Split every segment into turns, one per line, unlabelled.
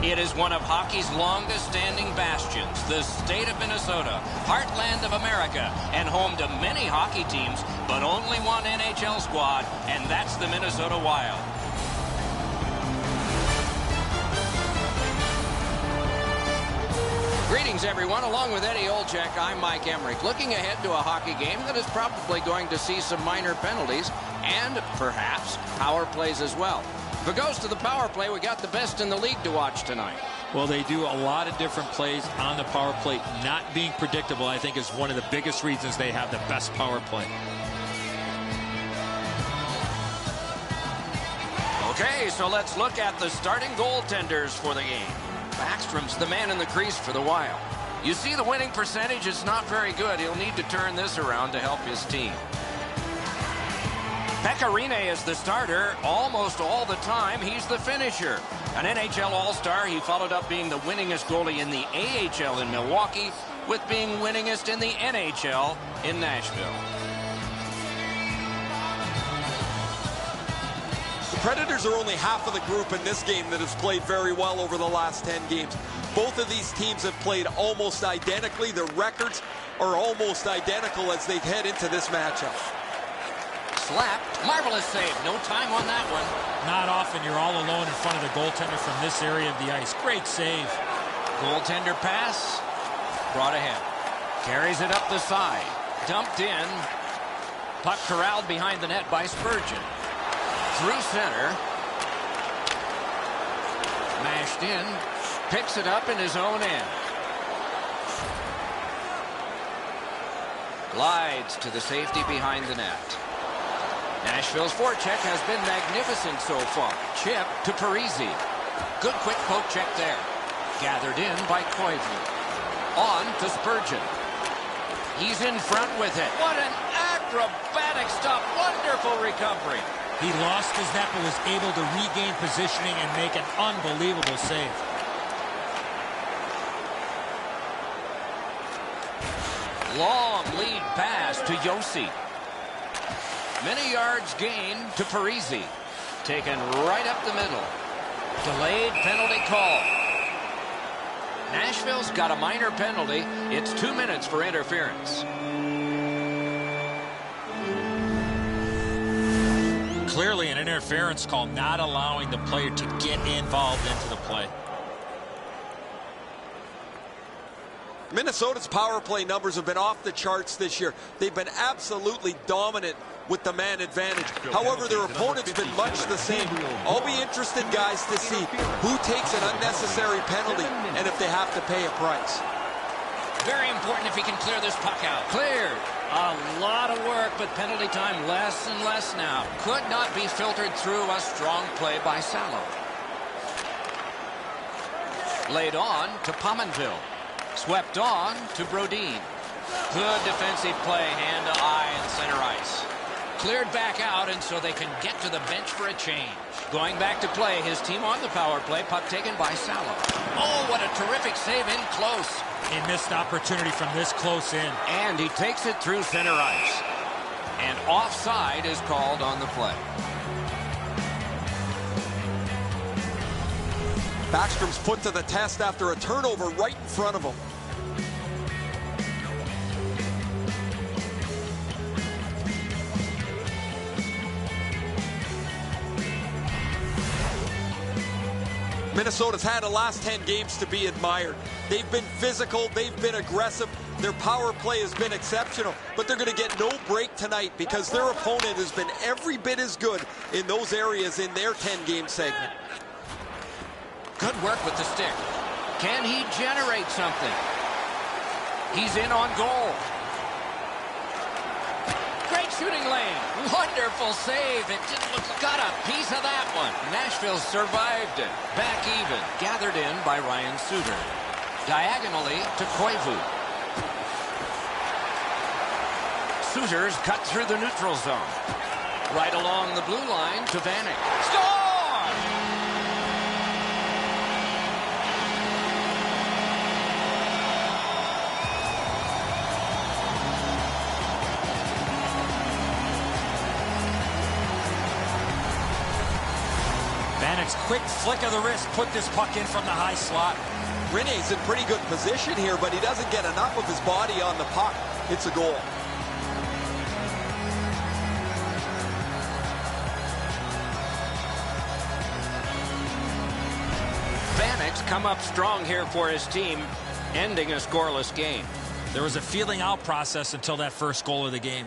It is one of hockey's longest-standing bastions, the state of Minnesota, heartland of America, and home to many hockey teams, but only one NHL squad, and that's the Minnesota Wild. Greetings, everyone. Along with Eddie Olczyk, I'm Mike Emmerich, looking ahead to a hockey game that is probably going to see some minor penalties and, perhaps, power plays as well. If it goes to the power play, we got the best in the league to watch tonight.
Well, they do a lot of different plays on the power play. Not being predictable, I think, is one of the biggest reasons they have the best power play.
Okay, so let's look at the starting goaltenders for the game. Backstrom's the man in the crease for the Wild. You see the winning percentage is not very good. He'll need to turn this around to help his team. Pekka Rinne is the starter almost all the time. He's the finisher. An NHL All-Star, he followed up being the winningest goalie in the AHL in Milwaukee with being winningest in the NHL in Nashville.
The Predators are only half of the group in this game that has played very well over the last 10 games. Both of these teams have played almost identically. Their records are almost identical as they head into this matchup.
Slapped. Marvelous save. No time on that one.
Not often you're all alone in front of the goaltender from this area of the ice. Great save.
Goaltender pass. Brought ahead. Carries it up the side. Dumped in. Puck corralled behind the net by Spurgeon. Through center. Mashed in. Picks it up in his own end. Glides to the safety behind the net. Nashville's forecheck has been magnificent so far. Chip to Parise. Good quick poke check there. Gathered in by Koivu. On to Spurgeon. He's in front with it. What an acrobatic stop. Wonderful recovery.
He lost his net but was able to regain positioning and make an unbelievable save.
Long lead pass to Josi. Many yards gained to Parise. Taken right up the middle. Delayed penalty call. Nashville's got a minor penalty. It's 2 minutes for interference.
Clearly an interference call, not allowing the player to get involved into the play.
Minnesota's power play numbers have been off the charts this year. They've been absolutely dominant with the man advantage. However, their opponent's been much the same. I'll be interested, guys, to see who takes an unnecessary penalty and if they have to pay a price.
Very important if he can clear this puck out. Cleared. A lot of work, but penalty time less and less now. Could not be filtered through a strong play by Salo. Laid on to Pominville. Swept on to Brodin. Good defensive play, hand to eye and center ice. Cleared back out, and so they can get to the bench for a change. Going back to play, his team on the power play, puck taken by Salo. Oh, what a terrific save in close.
A missed opportunity from this close in.
And he takes it through center ice. And offside is called on the play.
Backstrom's put to the test after a turnover right in front of him. Minnesota's had the last 10 games to be admired. They've been physical, they've been aggressive, their power play has been exceptional, but they're going to get no break tonight because their opponent has been every bit as good in those areas in their 10-game segment.
Good work with the stick. Can he generate something? He's in on goal. Great shooting lane. Wonderful save. It just got a piece of that one. Nashville survived it. Back even. Gathered in by Ryan Suter. Diagonally to Koivu. Suter's cut through the neutral zone. Right along the blue line to Vanek. Score!
Vanek's quick flick of the wrist put this puck in from the high slot.
Rene's in pretty good position here, but he doesn't get enough of his body on the puck. It's a goal.
Vanek's come up strong here for his team, ending a scoreless game.
There was a feeling out process until that first goal of the game.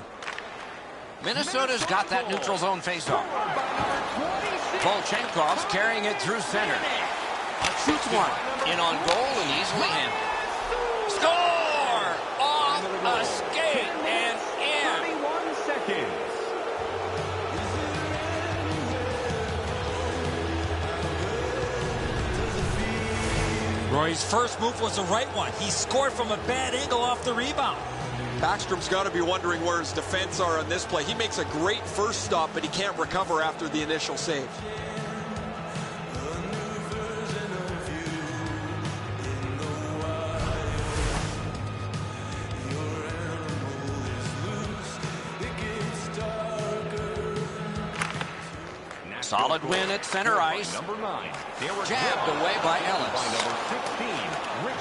Minnesota's got that neutral zone faceoff. Volchenkov's carrying it through center. Shoots one. In on goal and easily handled. Score! Off a skate and in.
31 seconds.
Roy's first move was the right one. He scored from a bad angle off the rebound.
Backstrom's got to be wondering where his defense are on this play. He makes a great first stop, but he can't recover after the initial save.
Solid win at center ice. Jabbed away by Ellis.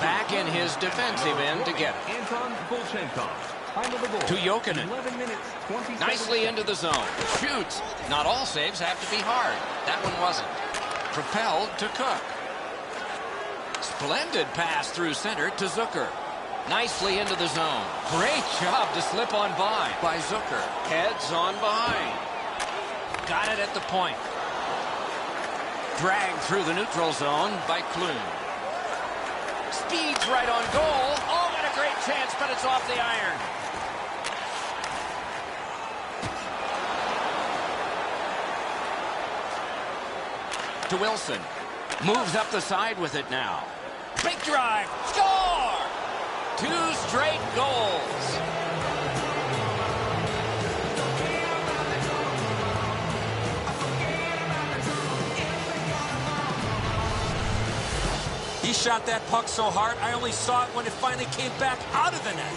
Back in his defensive end to get it. To Jokinen. Nicely into the zone. Shoots. Not all saves have to be hard. That one wasn't. Propelled to Cook. Splendid pass through center to Zucker. Nicely into the zone. Great job to slip on by Zucker. Heads on behind. Got it at the point. Dragged through the neutral zone by Klune. Speeds right on goal. Oh, what a great chance, but it's off the iron. To Wilson. Moves up the side with it now. Big drive. Score! 2 straight goals.
He shot that puck so hard, I only saw it when it finally came back out of the net.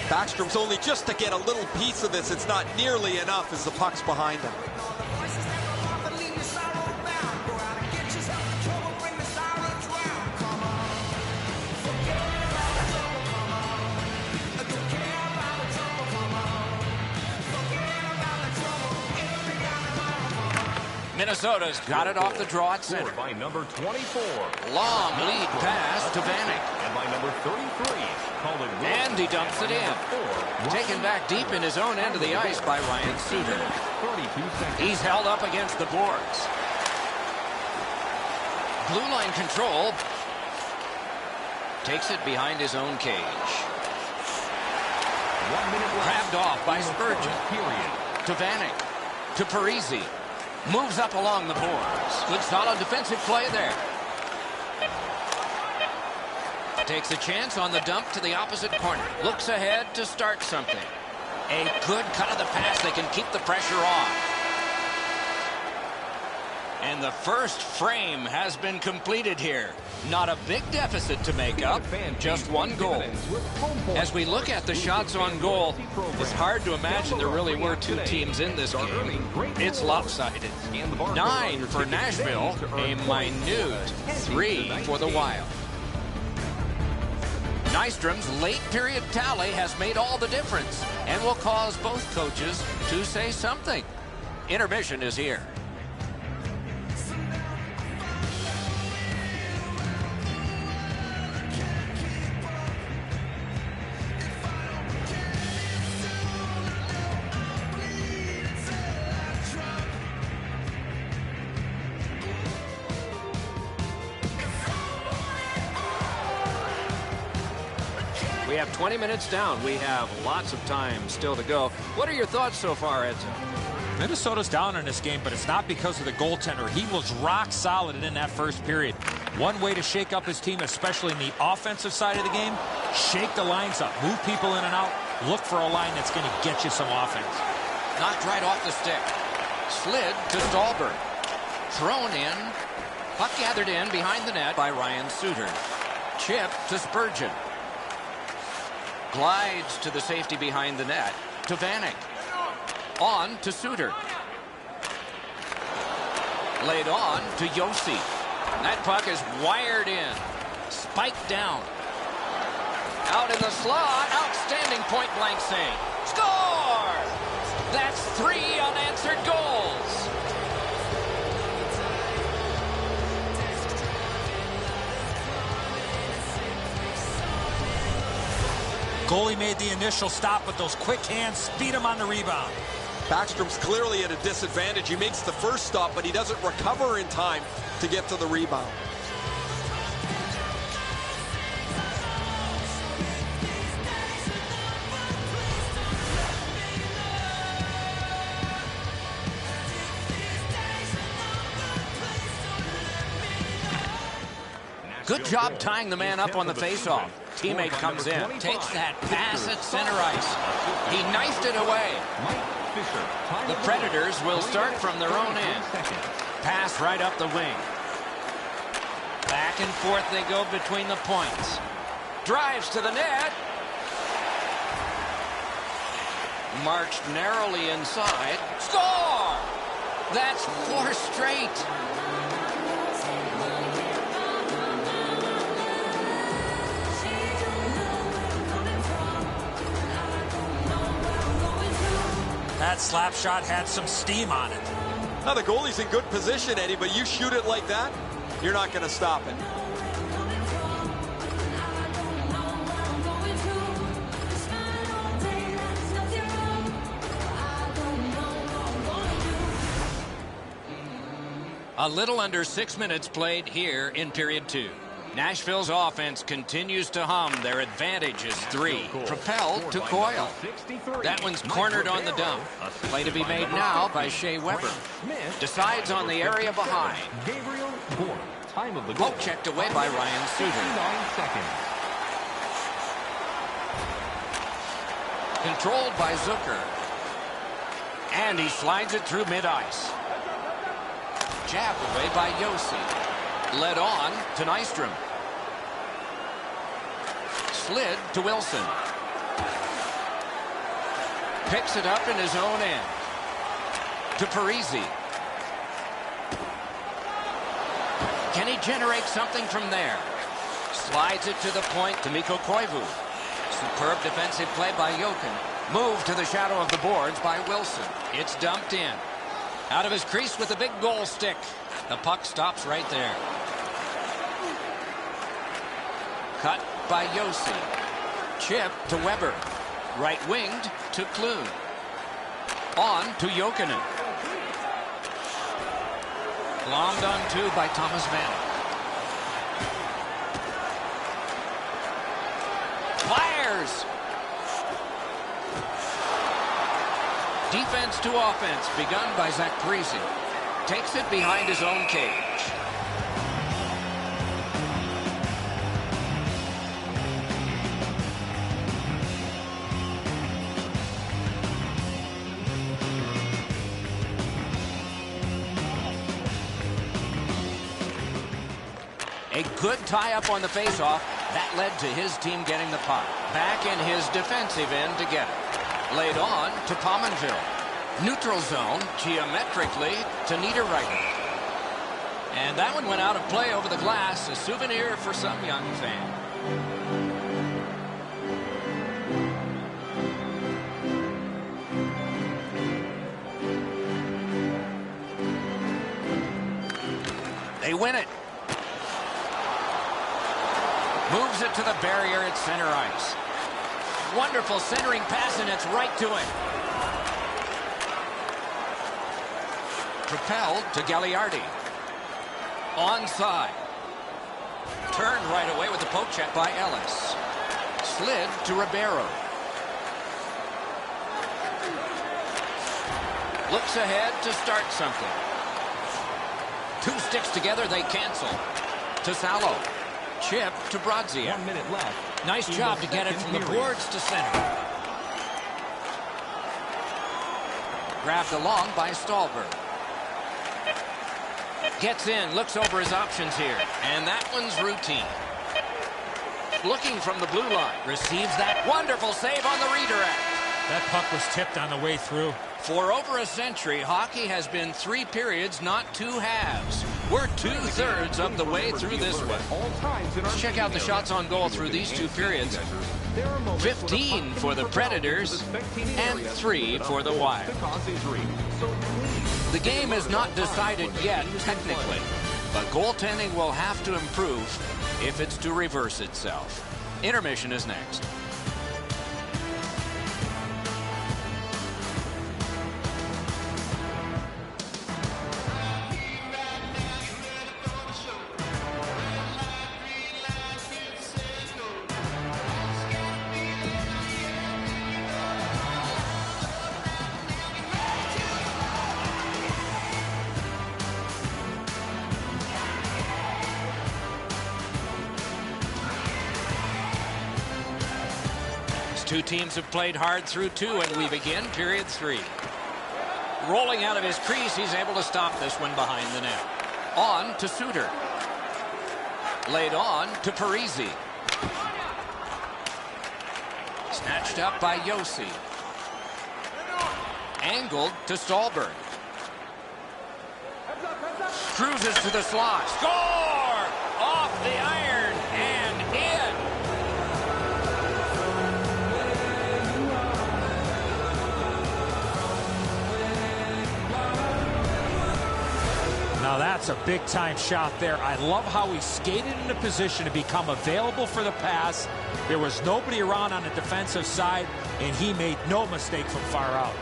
Backstrom's only just to get a little piece of this. It's not nearly enough as the puck's behind him.
Minnesota's got it off the draw at center.
By number 24.
Long lead pass to Vanek.
And by number 33.
And he dumps it in. Taken back deep in his own end of the ice by Ryan Suter. He's held up against the boards. Blue line control. Takes it behind his own cage. Grabbed off by Spurgeon. To Vanek. To Parise. Moves up along the boards. Good solid defensive play there. Takes a chance on the dump to the opposite corner. Looks ahead to start something. A good cut of the pass. They can keep the pressure on. And the first frame has been completed here. Not a big deficit to make up, just 1 goal. As we look at the shots on goal, it's hard to imagine there really were 2 teams in this game. It's lopsided. 9 for Nashville, a minute 3 for the Wild. Nystrom's late period tally has made all the difference and will cause both coaches to say something. Intermission is here. 20 minutes down. We have lots of time still to go. What are your thoughts so far, Edson?
Minnesota's down in this game, but it's not because of the goaltender. He was rock solid in that first period. One way to shake up his team, especially in the offensive side of the game, shake the lines up, move people in and out, look for a line that's going to get you some offense.
Knocked right off the stick. Slid to Stallberg. Thrown in. Puck gathered in behind the net by Ryan Suter. Chip to Spurgeon. Glides to the safety behind the net to Vanek. On to Suter. Laid on to Yossi. That puck is wired in. Spiked down. Out in the slot. Outstanding point-blank save. Score! That's 3 unanswered goals.
Goalie made the initial stop, but those quick hands speed him on the rebound.
Backstrom's clearly at a disadvantage. He makes the first stop, but he doesn't recover in time to get to the rebound.
Good job tying the man up on the faceoff. Teammate comes in, takes that pass at center ice. He knifed it away. The Predators will start from their own end. Pass right up the wing. Back and forth they go between the points. Drives to the net. Marched narrowly inside. Score! That's 4 straight.
That slap shot had some steam on it.
Now the goalie's in good position, Eddie, but you shoot it like that, you're not going to stop it.
A little under 6 minutes played here in period 2. Nashville's offense continues to hum. Their advantage is 3. Propelled to Coyle. That one's cornered on the dump. Play to be made now by Shea Weber. Decides on the area behind. Poke checked away by Ryan Suter. Controlled by Zucker. And he slides it through mid-ice. Jabbed away by Yossi. Led on to Nystrom. Slid to Wilson. Picks it up in his own end. To Parisi. Can he generate something from there? Slides it to the point to Mikko Koivu. Superb defensive play by Jokin. Moved to the shadow of the boards by Wilson. It's dumped in. Out of his crease with a big goal stick. The puck stops right there. Cut by Yossi. Chip to Weber. Right-winged to Klune. On to Jokinen. Glommed on two by Thomas Vanek. Fires! Defense to offense begun by Zach Parise. Takes it behind his own cage. A good tie-up on the face-off. That led to his team getting the puck. Back in his defensive end to get it. Laid on to Pominville. Neutral zone, geometrically, to Niederreiter. And that one went out of play over the glass. A souvenir for some young fan. They win it. Moves it to the barrier at center ice. Wonderful centering pass, and it's right to it. Propelled to Gagliardi. Onside. Turned right away with the poke check by Ellis. Slid to Ribeiro. Looks ahead to start something. Two sticks together, they cancel. To Salo. Chip to Brodziak.
1 minute left.
Nice job to get it from the boards to center. Grabbed along by Stallberg. Gets in, looks over his options here. And that one's routine. Looking from the blue line. Receives that wonderful save on the redirect.
That puck was tipped on the way through.
For over a century, hockey has been 3 periods, not 2 halves. We're 2/3 of the way through this one. Let's check out the shots on goal through these 2 periods. 15 for the Predators and 3 for the Wild. The game is not decided yet, technically, but goaltending will have to improve if it's to reverse itself. Intermission is next. Two teams have played hard through 2, and we begin period 3. Rolling out of his crease, he's able to stop this one behind the net. On to Suter. Laid on to Parisi. Snatched up by Yossi. Angled to Stallberg. Cruises to the slot. Score! Off the iron and in.
Now that's a big-time shot there. I love how he skated into position to become available for the pass. There was nobody around on the defensive side, and he made no mistake from far out.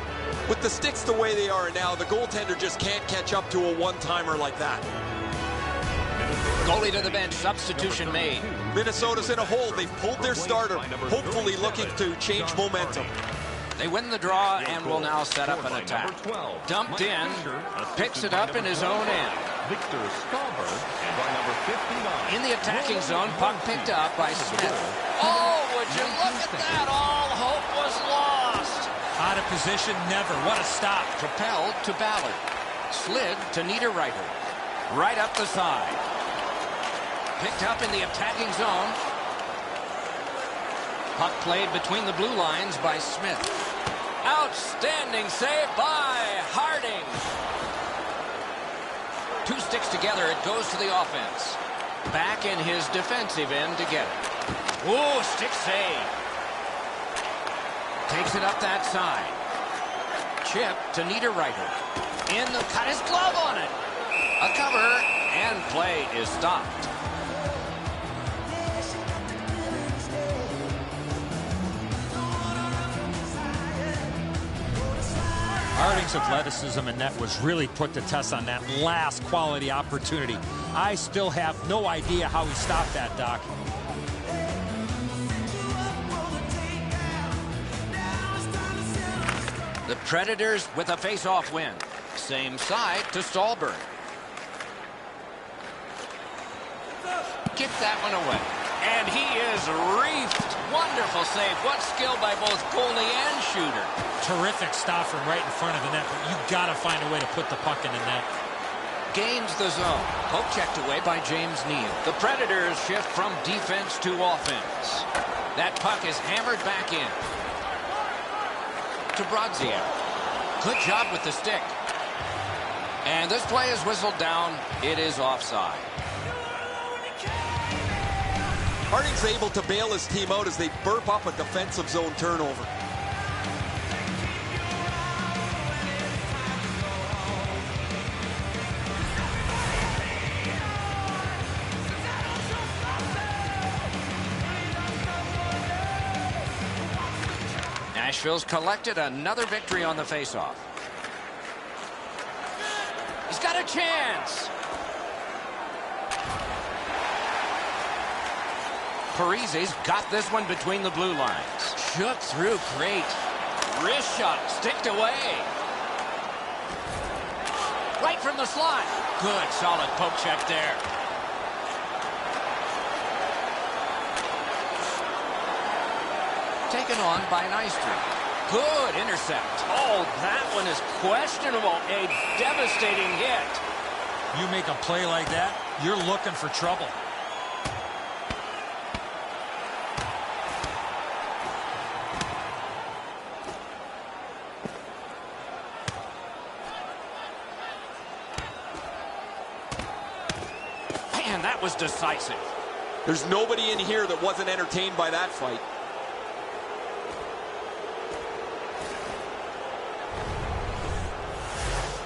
With the sticks the way they are now, the goaltender just can't catch up to a one-timer like that.
Goalie to the bench, substitution made.
Minnesota's in a hole. They've pulled their starter, hopefully looking to change momentum.
They win the draw and will now set up an attack. Dumped in, picks it up in his own end. In the attacking zone, puck picked up by Smith. Oh, would you look at that? All hope was lost.
Out of position, never. What a stop.
Propelled to Ballard. Slid to Niederreiter. Right up the side. Picked up in the attacking zone. Puck played between the blue lines by Smith. Outstanding save by Harding. Two sticks together, it goes to the offense. Back in his defensive end to get it. Ooh, stick save. Takes it up that side. Chip to Niederreiter. Cut his glove on it. A cover, and play is stopped.
Harding's athleticism and net was really put to test on that last quality opportunity. I still have no idea how he stopped that, Doc.
The Predators with a face-off win. Same side to Stallberg. Kick that one away. And he is reefed. Wonderful save. What skill by both goalie and shooter.
Terrific stop from right in front of the net, but you got to find a way to put the puck in the net.
Gains the zone. Poke checked away by James Neal. The Predators shift from defense to offense. That puck is hammered back in. To Brodziak. Good job with the stick. And this play is whistled down. It is offside.
Harding's able to bail his team out as they burp up a defensive zone turnover.
Nashville's collected another victory on the faceoff. He's got a chance. Parise's got this one between the blue lines. Shook through, great. Wrist shot, sticked away. Right from the slot. Good, solid poke check there. Taken on by Nystrom. Good intercept. Oh, that one is questionable. A devastating hit.
You make a play like that, you're looking for trouble.
Man, that was decisive.
There's nobody in here that wasn't entertained by that fight.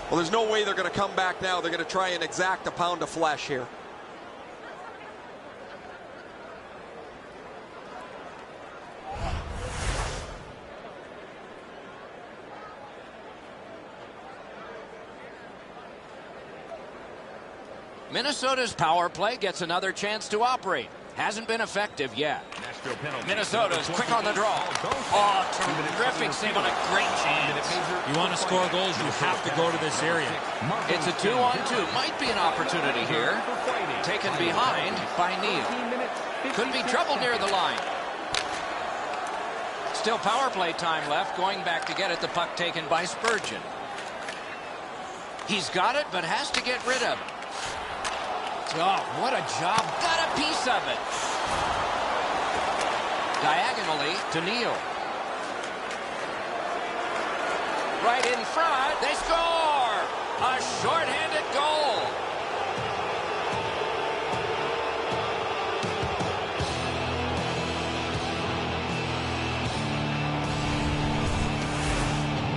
Well, there's no way they're going to come back now. They're going to try and exact a pound of flesh here.
Minnesota's power play gets another chance to operate. Hasn't been effective yet. Minnesota's quick on the draw. Oh, terrific save on a great chance.
You want to score goals, you have to go to this area.
It's a 2-on-2. Might be an opportunity here. Taken behind by Neal. Could be trouble near the line. Still power play time left. Going back to get it. The puck taken by Spurgeon. He's got it, but has to get rid of it. Oh, what a job. Got a piece of it. Diagonally to Neal. Right in front. They score! A shorthanded goal.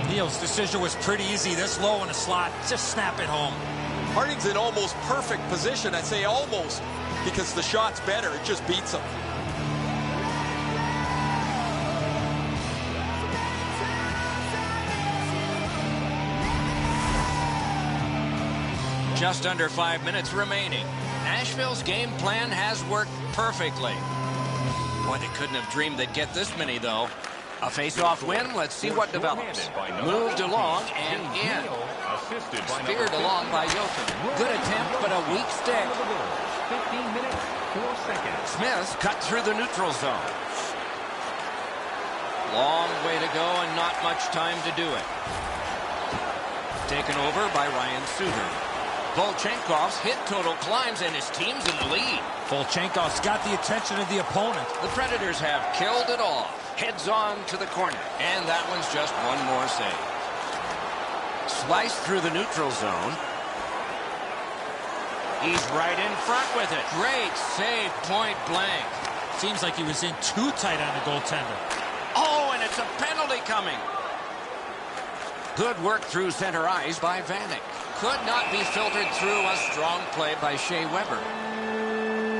Neal's decision was pretty easy. This low in a slot, just snap it home.
Harding's in almost perfect position. I say almost because the shot's better. It just beats him.
Just under 5 minutes remaining. Nashville's game plan has worked perfectly. Boy, they couldn't have dreamed they'd get this many, though. A face-off win. Let's see what develops. Moved along and in. Speared along by Jochen. Good attempt, but a weak stick.
15 minutes, 4 seconds.
Smith cut through the neutral zone. Long way to go and not much time to do it. Taken over by Ryan Suter. Volchenkov's hit total climbs and his team's in the lead.
Volchenkov's got the attention of the opponent.
The Predators have killed it all. Heads on to the corner. And that one's just one more save. Sliced through the neutral zone. He's right in front with it. Great save, point blank.
Seems like he was in too tight on the goaltender.
Oh, and it's a penalty coming. Good work through center ice by Vanek. Could not be filtered through. A strong play by Shea Weber.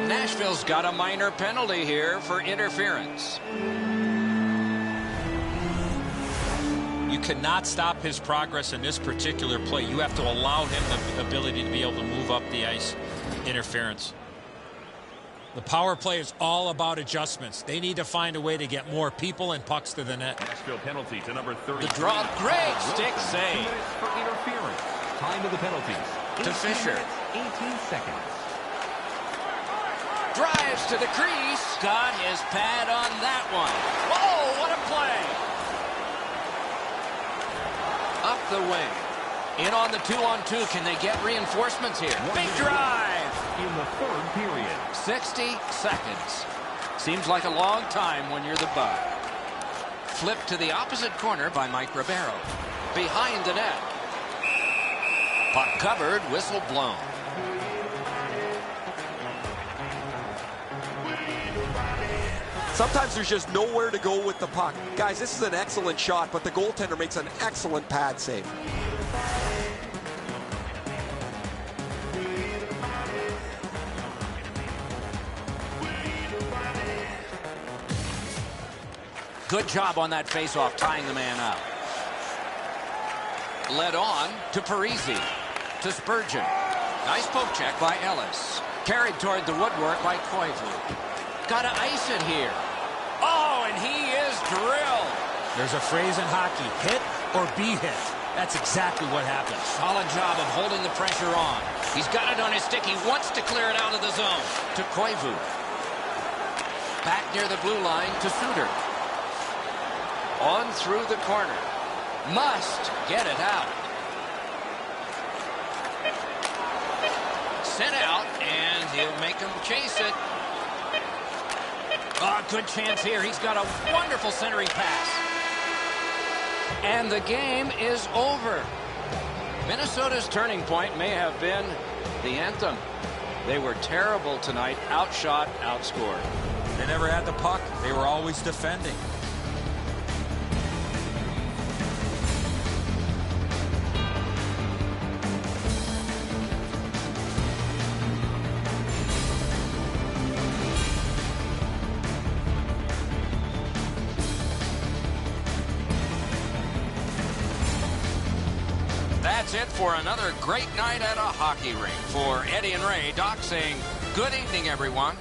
Nashville's got a minor penalty here for interference.
You cannot stop his progress in this particular play. You have to allow him the ability to be able to move up the ice. Interference. The power play is all about adjustments. They need to find a way to get more people and pucks to the net.
Nashville penalty to number 30.
The draw, great stick save.
For interference. Time of the penalties.
To Fisher.
18 seconds.
Drives to the crease. Got his pad on that one. Whoa, what a play. Up the wing. In on the 2-on-2. Can they get reinforcements here? Big drive.
In the third period.
60 seconds. Seems like a long time when you're the Bug. Flipped to the opposite corner by Mike Ribeiro. Behind the net. Puck covered, whistle blown.
Sometimes there's just nowhere to go with the puck. Guys, this is an excellent shot, but the goaltender makes an excellent pad save.
Good job on that faceoff, tying the man up. Led on to Parise. To Spurgeon. Nice poke check by Ellis. Carried toward the woodwork by Koivu. Got to ice it here. Oh, and he is drilled.
There's a phrase in hockey, hit or be hit. That's exactly what happens.
Solid job of holding the pressure on. He's got it on his stick. He wants to clear it out of the zone. To Koivu. Back near the blue line to Suter. On through the corner. Must get it out. Sent out, and he'll make him chase it. Oh, good chance here. He's got a wonderful centering pass. And the game is over. Minnesota's turning point may have been the anthem. They were terrible tonight. Outshot, outscored.
They never had the puck. They were always defending.
That's it for another great night at a hockey rink. For Eddie and Ray, Doc saying good evening, everyone.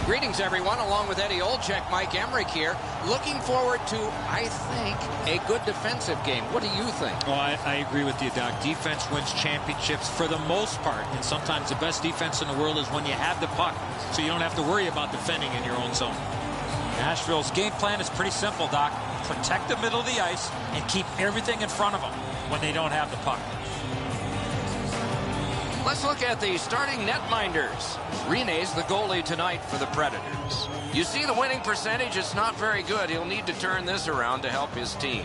Greetings, everyone. Along with Eddie Olczyk, Mike Emmerich here. Looking forward to, I think, a good defensive game. What do you think?
Oh, I agree with you, Doc. Defense wins championships for the most part. And sometimes the best defense in the world is when you have the puck, so you don't have to worry about defending in your own zone. Nashville's game plan is pretty simple, Doc. Protect the middle of the ice and keep everything in front of them when they don't have the puck.
Let's look at the starting netminders. Rene's the goalie tonight for the Predators. You see the winning percentage, it's not very good. He'll need to turn this around to help his team.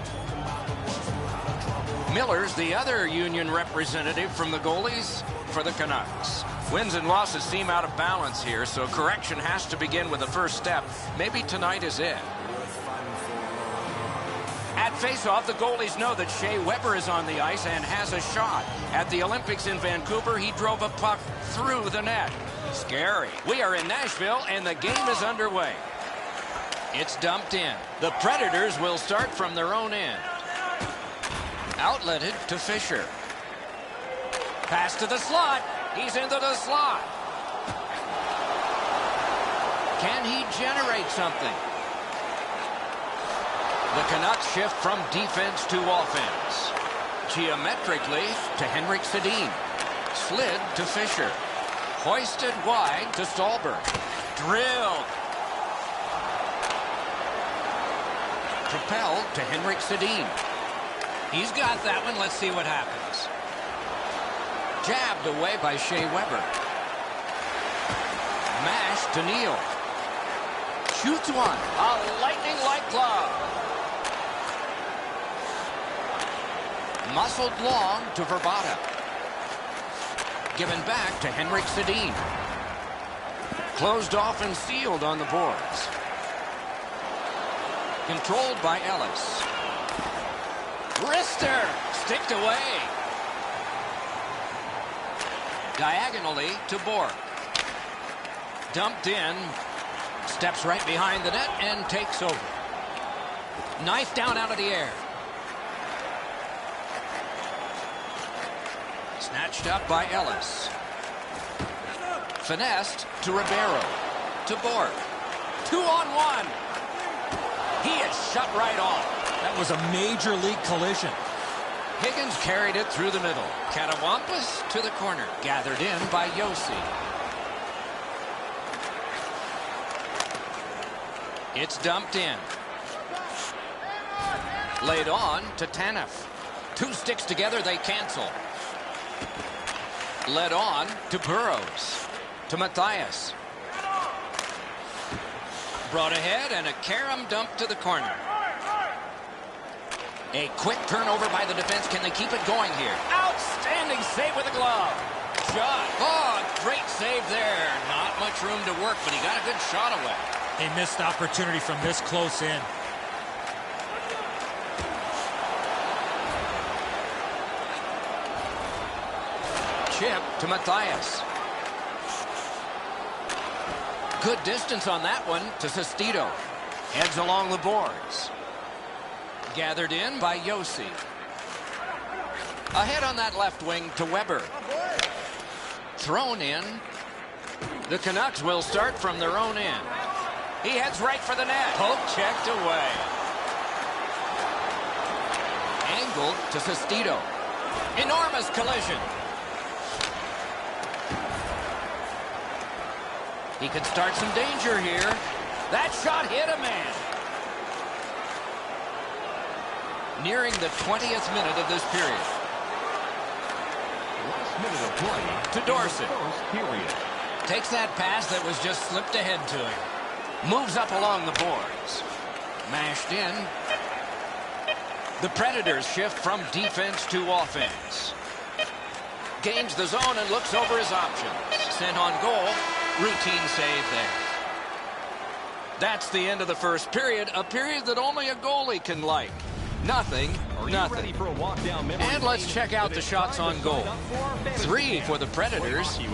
Miller's the other Union representative from the goalies for the Canucks. Wins and losses seem out of balance here, so correction has to begin with the first step. Maybe tonight is it. At faceoff, the goalies know that Shea Weber is on the ice and has a shot. At the Olympics in Vancouver, he drove a puck through the net. Scary. We are in Nashville, and the game is underway. It's dumped in. The Predators will start from their own end. Outletted to Fisher. Pass to the slot. He's into the slot. Can he generate something? The Canucks shift from defense to offense. Geometrically to Henrik Sedin. Slid to Fisher. Hoisted wide to Stolberg. Drilled. Propelled to Henrik Sedin. He's got that one. Let's see what happens. Jabbed away by Shea Weber. Pass to Neal. Shoots one. A lightning-like glove. Muscled long to Verbata. Given back to Henrik Sedin. Closed off and sealed on the boards. Controlled by Ellis. Wrister sticked away. Diagonally to Bork. Dumped in. Steps right behind the net and takes over. Knife down out of the air. Snatched up by Ellis. Finessed to Ribeiro. To Bork. 2-on-1. He is shut right off.
That was a major league collision.
Higgins carried it through the middle. Katawampus to the corner. Gathered in by Yossi. It's dumped in. Laid on to Tanev. Two sticks together, they cancel. Led on to Burrows. To Matthias. Brought ahead and a carom dump to the corner. A quick turnover by the defense. Can they keep it going here? Outstanding save with a glove. Shot. Oh, great save there. Not much room to work, but he got a good shot away.
A missed opportunity from this close in.
Chip to Matthias. Good distance on that one to Sestito. Heads along the boards. Gathered in by Yossi. Ahead on that left wing to Weber. Thrown in. The Canucks will start from their own end. He heads right for the net. Poke checked away. Angled to Sestito. Enormous collision. He could start some danger here. That shot hit a man. Nearing the 20th minute of this period.
Last minute of play
to Dorsett.
First period.
Takes that pass that was just slipped ahead to him. Moves up along the boards. Mashed in. The Predators shift from defense to offense. Gains the zone and looks over his options. Sent on goal. Routine save there. That's the end of the first period. A period that only a goalie can like. Nothing. And let's check out the shots on goal. 3 for the Predators. A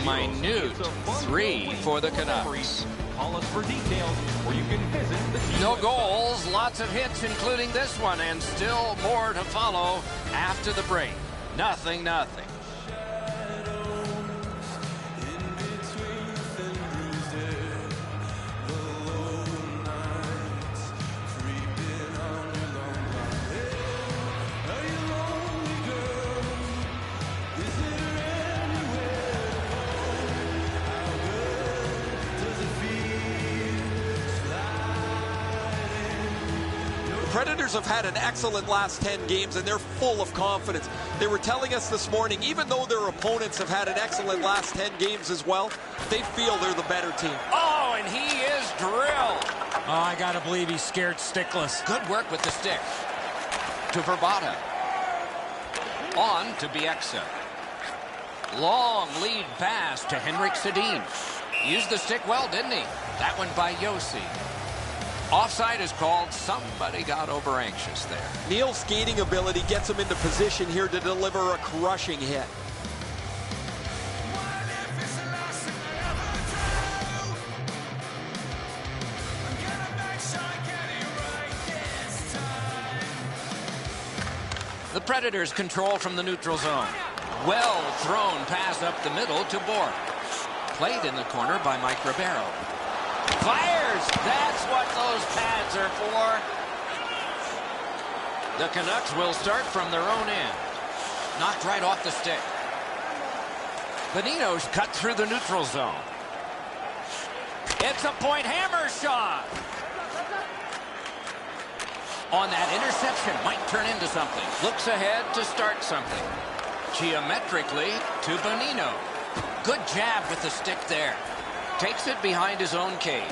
minute 3 for the Canucks.
Call us for details, or you can visit the
No goals, lots of hits, including this one, and still more to follow after the break. 0-0.
Predators have had an excellent last 10 games, and they're full of confidence. They were telling us this morning, even though their opponents have had an excellent last 10 games as well, they feel they're the better team.
Oh, and he is drilled.
Oh, I gotta believe he's scared stickless.
Good work with the stick. To Verbata. On to Bieksa. Long lead pass to Henrik Sedin. Used the stick well, didn't he? That one by Yossi. Offside is called. Somebody got over anxious there.
Neal's skating ability gets him into position here to deliver a crushing hit.
The Predators control from the neutral zone. Well thrown pass up the middle to Bork. Played in the corner by Mike Ribeiro. Fires! That's what those pads are for. The Canucks will start from their own end. Knocked right off the stick. Bonino's cut through the neutral zone. It's a point hammer shot. On that interception, might turn into something. Looks ahead to start something. Geometrically to Bonino. Good jab with the stick there. Takes it behind his own cage.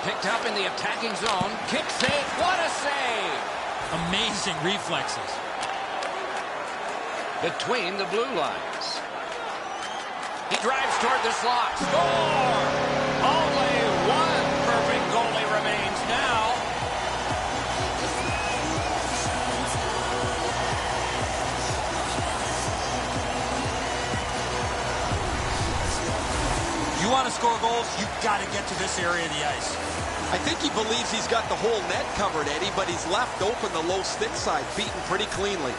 Picked up in the attacking zone. Kick save. What a save!
Amazing reflexes.
Between the blue lines. He drives toward the slot. Score! Only one perfect goalie remains now.
You want to score goals, you've got to get to this area of the ice.
I think he believes he's got the whole net covered, Eddie, but he's left open the low stick side, beaten pretty cleanly.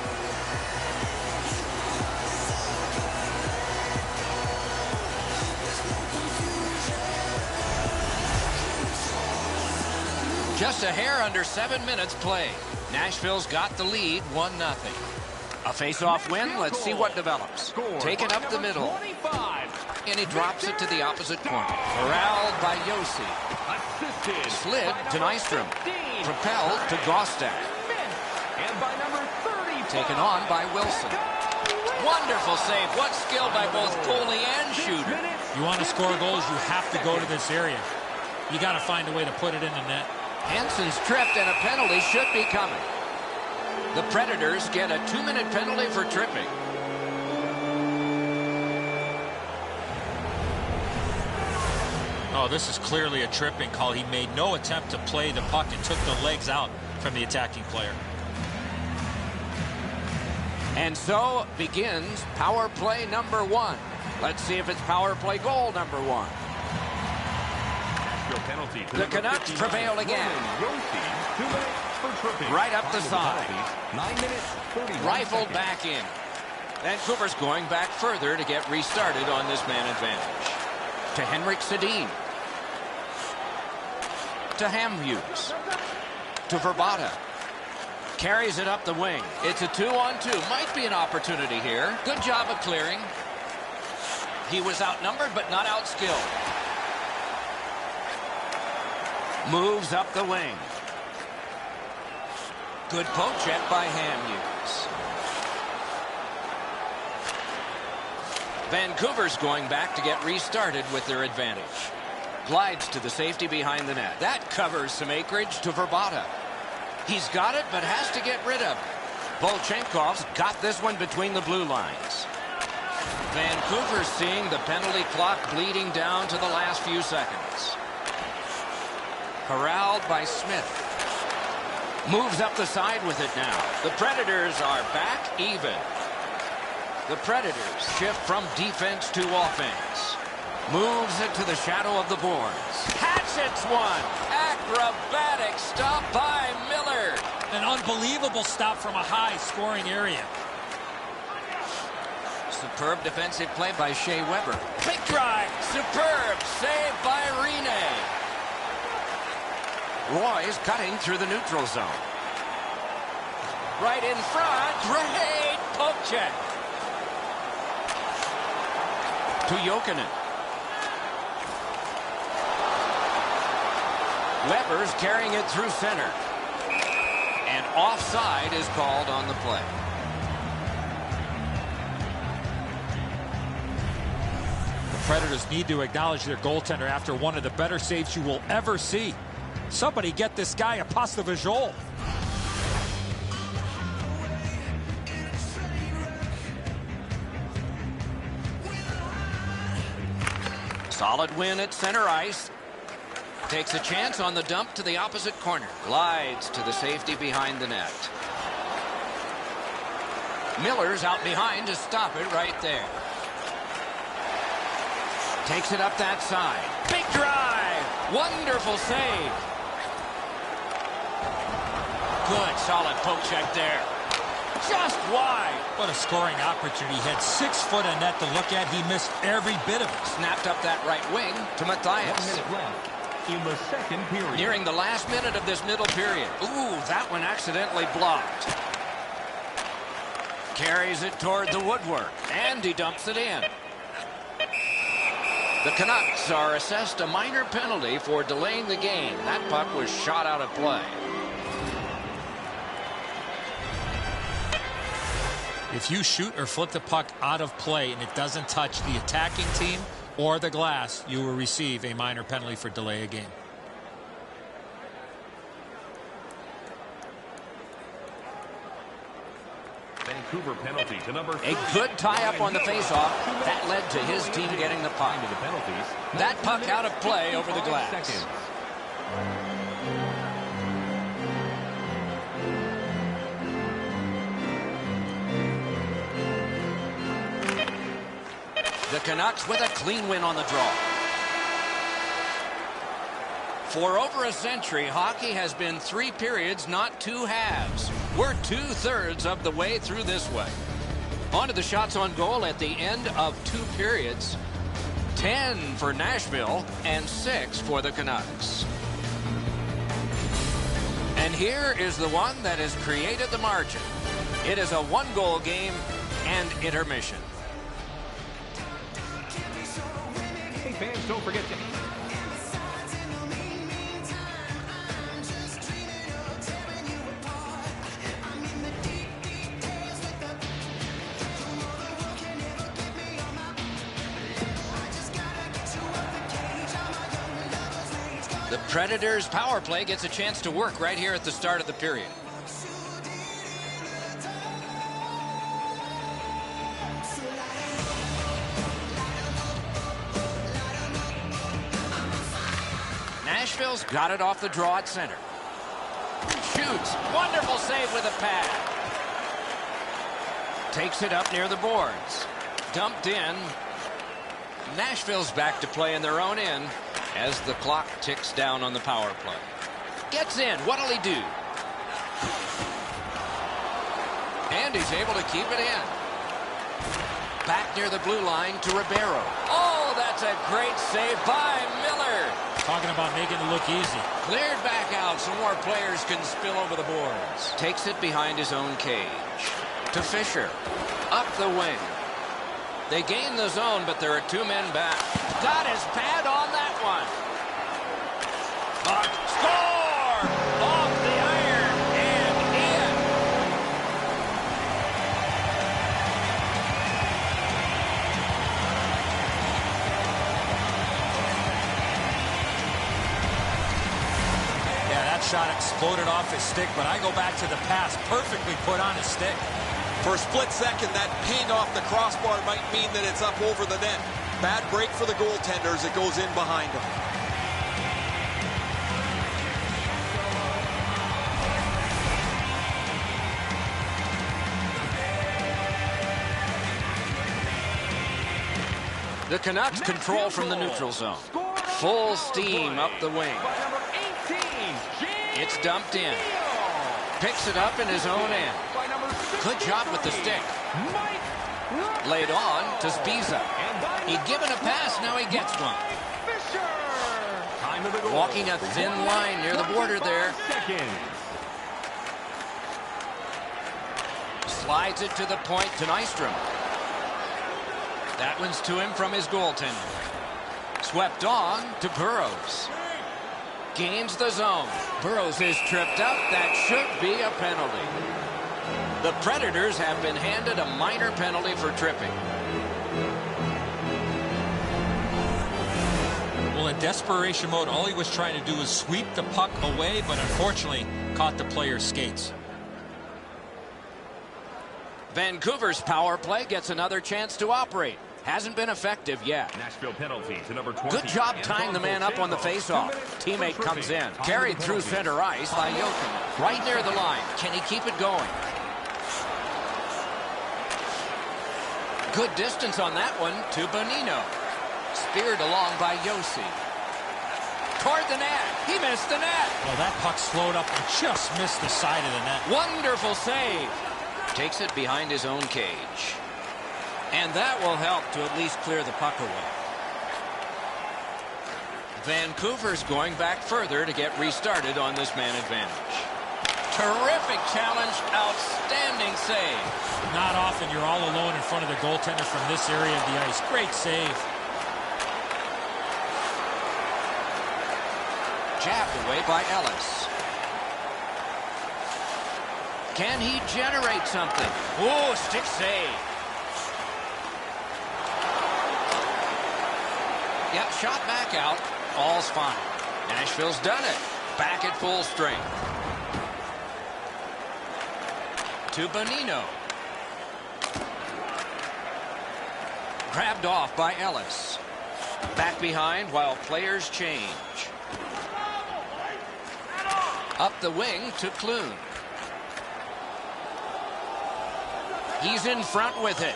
Just a hair under 7 minutes played. Nashville's got the lead, 1-0. A face-off win. Let's see what develops. Taken up the middle. And he drops it to the opposite corner. Corralled by Yossi. Slid to Nystrom. Propelled to Gostak. Taken on by Wilson. Wonderful save. What skill by both goalie and shooter.
You want to score goals, you have to go to this area. You got to find a way to put it in the net.
Hansen's tripped and a penalty should be coming. The Predators get a 2-minute penalty for tripping.
Oh, this is clearly a tripping call. He made no attempt to play the puck and took the legs out from the attacking player.
And so begins power play number 1. Let's see if it's power play goal number 1. The Canucks prevail again. Right up the side. Rifled back in. Vancouver's going back further to get restarted on this man advantage. To Henrik Sedin. To Hamhuis. To Verbata. Carries it up the wing. It's a 2-on-2. Might be an opportunity here. Good job of clearing. He was outnumbered but not outskilled. Moves up the wing. Good poke check by Hamhuis. Vancouver's going back to get restarted with their advantage. Glides to the safety behind the net. That covers some acreage to Verbata. He's got it, but has to get rid of it. Volchenkov's got this one between the blue lines. Vancouver's seeing the penalty clock bleeding down to the last few seconds. Corralled by Smith. Moves up the side with it now. The Predators are back even. The Predators shift from defense to offense. Moves it to the shadow of the boards. Hatchets one. Acrobatic stop by Miller.
An unbelievable stop from a high scoring area.
Superb defensive play by Shea Weber. Big drive. Superb save by Rene. Roy's cutting through the neutral zone. Right in front. Great poke check. To Jokinen. Weber's carrying it through center. And offside is called on the play.
The Predators need to acknowledge their goaltender after one of the better saves you will ever see. Somebody get this guy a pass de visual.
Solid win at center ice. Takes a chance on the dump to the opposite corner. Glides to the safety behind the net. Miller's out behind to stop it right there. Takes it up that side. Big drive. Wonderful save. Good solid poke check there. Just wide.
What a scoring opportunity. He had 6 foot of net to look at. He missed every bit of it.
Snapped up that right wing to Matthias.
1 minute left in the second period.
Nearing the last minute of this middle period. Ooh, that one accidentally blocked. Carries it toward the woodwork, and he dumps it in. The Canucks are assessed a minor penalty for delaying the game. That puck was shot out of play.
If you shoot or flip the puck out of play and it doesn't touch the attacking team or the glass, you will receive a minor penalty for delay of game.
Vancouver penalty to number 3.
A good tie-up on the face-off. That led to his team getting the puck. That puck out of play over the glass. The Canucks with a clean win on the draw. For over a century, hockey has been 3 periods, not 2 halves. We're 2/3 of the way through this way. On to the shots on goal at the end of 2 periods. 10 for Nashville and 6 for the Canucks. And here is the one that has created the margin. It is a 1-goal game and intermission.
Hey fans, don't forget to...
The Predators' power play gets a chance to work right here at the start of the period. Nashville's got it off the draw at center. Shoots. Wonderful save with a pad. Takes it up near the boards. Dumped in. Nashville's back to play in their own end as the clock ticks down on the power play. Gets in. What'll he do? And he's able to keep it in. Back near the blue line to Ribeiro. Oh, that's a great save by Miller.
Talking about making it look easy.
Cleared back out so more players can spill over the boards. Takes it behind his own cage. To Fisher. Up the wing. They gain the zone, but there are 2 men back. Got his pad on that one. Score! Off the iron and in.
Yeah, that shot exploded off his stick, but I go back to the pass. Perfectly put on his stick.
For a split second, that ping off the crossbar might mean that it's up over the net. Bad break for the goaltenders. It goes in behind him.
The Canucks control from the neutral zone. Full steam up the wing. It's dumped in. Picks it up in his own end. Good job with the stick. Laid on to Spiza. He'd given a pass, now he gets one. Walking a thin line near the border there. Slides it to the point to Nystrom. That one's to him from his goaltender. Swept on to Burrows. Gains the zone. Burrows is tripped up. That should be a penalty. The Predators have been handed a minor penalty for tripping.
Well, in desperation mode, all he was trying to do was sweep the puck away, but unfortunately caught the player's skates.
Vancouver's power play gets another chance to operate. Hasn't been effective yet.
Nashville penalty to number 20.
Good job tying the man up on the faceoff. Teammate comes in. Carried through center ice by Jokic. Right near the line. Can he keep it going? Good distance on that one to Bonino. Speared along by Yossi. Toward the net. He missed the net.
Well, that puck slowed up and just missed the side of the net.
Wonderful save. Takes it behind his own cage. And that will help to at least clear the puck away. Vancouver's going back further to get restarted on this man advantage. Terrific challenge. Outstanding save.
Not often you're all alone in front of the goaltender from this area of the ice. Great save.
Jabbed away by Ellis. Can he generate something? Oh, stick save. Yep, shot back out. All's fine. Nashville's done it. Back at full strength. To Bonino. Grabbed off by Ellis. Back behind while players change. Up the wing to Clune. He's in front with it.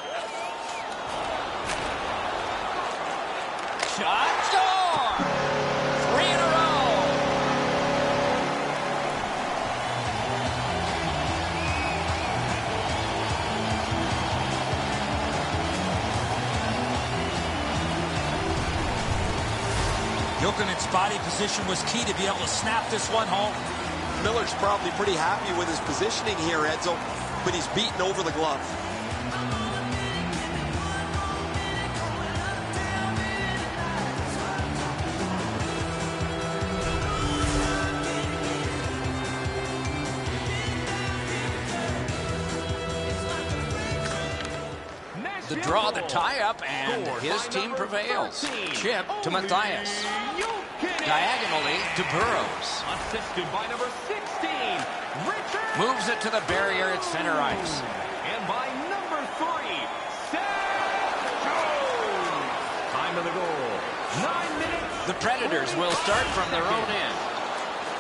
Shot, score! 3 in a row.
Jokinen's body position was key to be able to snap this one home.
Miller's probably pretty happy with his positioning here, Edzo, but he's beaten over the glove.
The draw, the tie-up, and his team prevails. Chip to Matthias. Diagonally to Burrows.
Assisted by number 16, Richard.
Moves it to the barrier at center ice.
And by number 3, Seth Jones. Time of the goal, 9 minutes.
The Predators will start from their own end.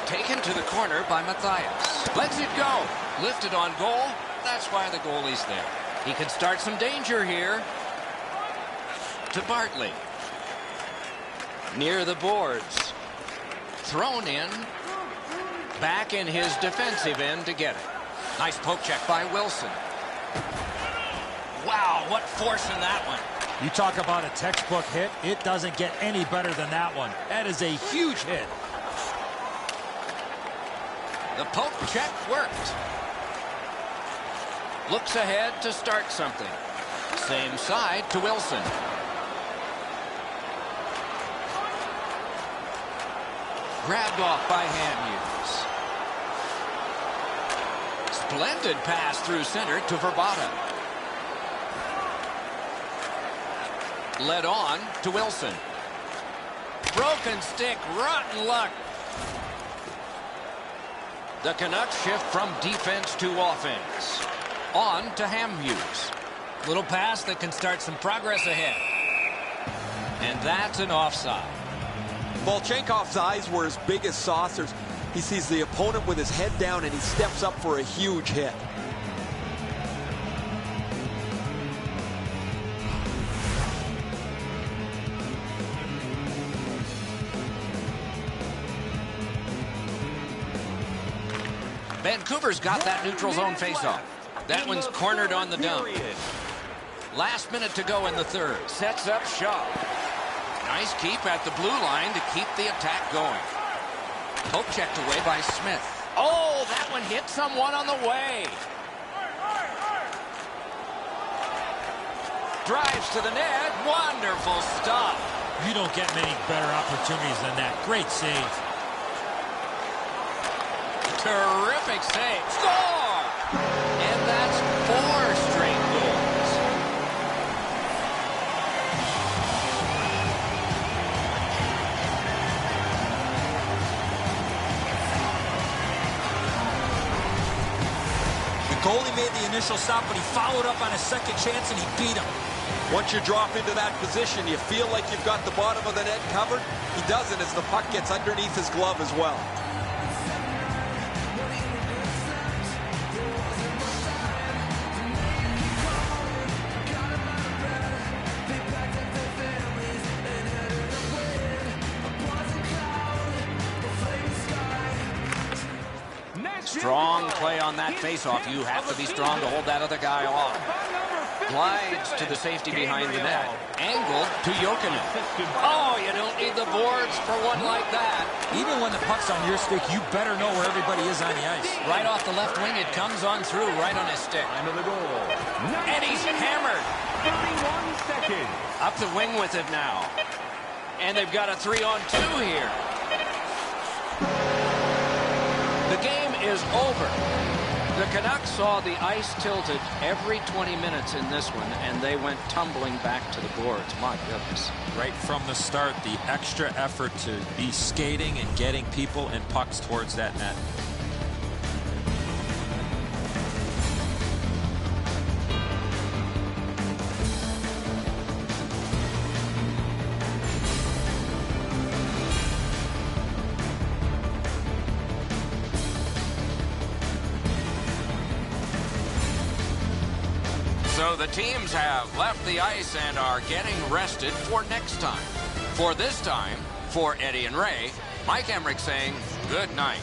Taken to the corner by Matthias. Lets it go. Lifted on goal. That's why the goalie's there. He could start some danger here. To Bartley. Near the boards. Thrown in. Back in his defensive end to get it. Nice poke check by Wilson. Wow, what force in that one.
You talk about a textbook hit. It doesn't get any better than that one. That is a huge hit.
The poke check worked. Looks ahead to start something. Same side to Wilson. Grabbed off by Hamhuis. Splendid pass through center to Verbata. Led on to Wilson. Broken stick, rotten luck. The Canucks shift from defense to offense. On to Hamhuis. Little pass that can start some progress ahead. And that's an offside.
Volchenkov's eyes were as big as saucers. He sees the opponent with his head down and he steps up for a huge hit.
Vancouver's got that neutral zone faceoff. That one's cornered on the dump. Last minute to go in the third. Sets up shot. Nice keep at the blue line to keep the attack going. Poke checked away by Smith. Oh, that one hit someone on the way. Drives to the net. Wonderful stop.
You don't get many better opportunities than that. Great save.
Terrific save. Score! And that's 4 straight goals.
The goalie made the initial stop, but he followed up on a second chance and he beat him.
Once you drop into that position, you feel like you've got the bottom of the net covered. He doesn't as the puck gets underneath his glove as well.
Strong play on that faceoff. You have to be strong to hold that other guy off. Glides to the safety behind the net. Angled to Jokinen. Oh, you don't need the boards for one like that.
Even when the puck's on your stick, you better know where everybody is on the ice.
Right off the left wing, it comes on through right on his stick.
Time of the goal.
And he's hammered.
31 seconds.
Up the wing with it now. And they've got a 3-on-2 here. The game is over. The Canucks saw the ice tilted every 20 minutes in this one, and they went tumbling back to the boards. My goodness.
Right from the start, the extra effort to be skating and getting people and pucks towards that net.
So the teams have left the ice and are getting rested for next time. For this time, for Eddie and Ray, Mike Emmerich saying good night.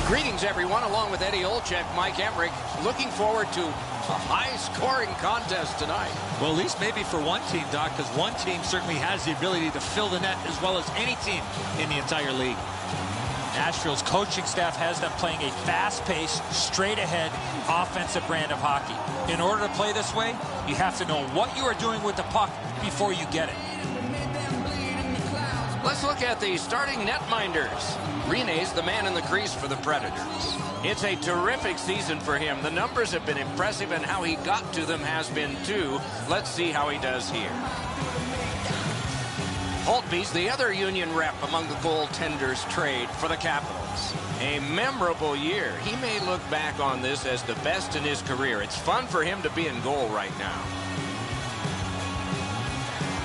Greetings, everyone. Along with Eddie Olczyk, Mike Emmerich, looking forward to a high-scoring contest tonight.
Well, at least maybe for one team, Doc, because one team certainly has the ability to fill the net as well as any team in the entire league.
Nashville's coaching staff has them playing a fast-paced, straight-ahead, offensive brand of hockey. In order to play this way, you have to know what you are doing with the puck before you get it.
Let's look at the starting netminders. Rene's the man in the crease for the Predators. It's a terrific season for him. The numbers have been impressive, and how he got to them has been too. Let's see how he does here. Holtby's the other Union rep among the goaltenders trade for the Capitals. A memorable year. He may look back on this as the best in his career. It's fun for him to be in goal right now.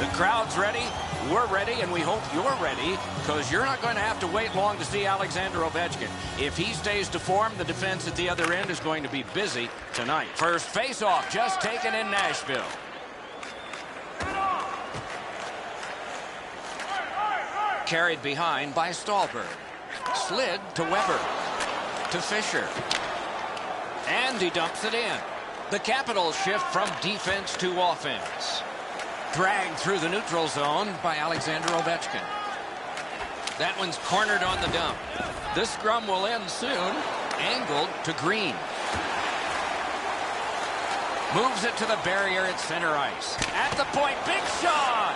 The crowd's ready. We're ready, and we hope you're ready, because you're not going to have to wait long to see Alexander Ovechkin. If he stays to form, the defense at the other end is going to be busy tonight. First face-off just taken in Nashville. Carried behind by Stallberg. Slid to Weber. To Fisher. And he dumps it in. The Capitals shift from defense to offense. Dragged through the neutral zone by Alexander Ovechkin. That one's cornered on the dump. This scrum will end soon. Angled to Green. Moves it to the barrier at center ice. At the point, big shot!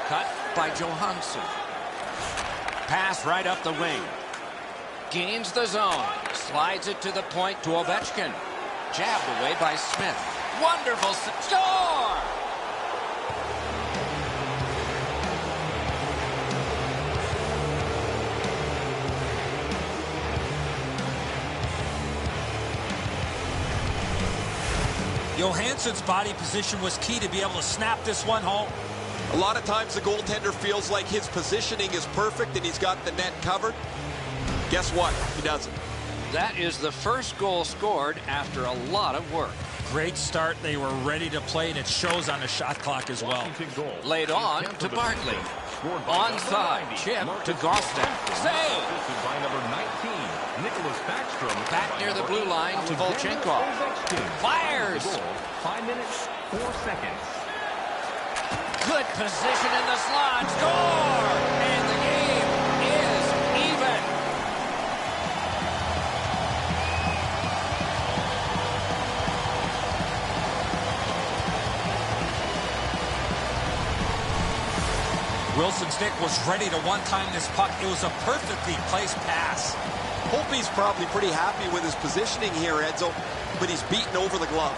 Cut by Johansson. Pass right up the wing. Gains the zone. Slides it to the point to Ovechkin. Jabbed away by Smith. Wonderful score!
Johansson's body position was key to be able to snap this one home.
A lot of times the goaltender feels like his positioning is perfect and he's got the net covered. Guess what? He doesn't.
That is the first goal scored after a lot of work.
Great start. They were ready to play, and it shows on the shot clock as well.
Laid on to Bartley. Onside. Chip to Gostin. Save! Back near the blue line to Volchenkov. Fires!
5 minutes, 4 seconds.
Good position in the slot. Score! And the game is even.
Wilson's stick was ready to one-time this puck. It was a perfectly placed pass.
Holtby's probably pretty happy with his positioning here, Edzo, but he's beaten over the glove.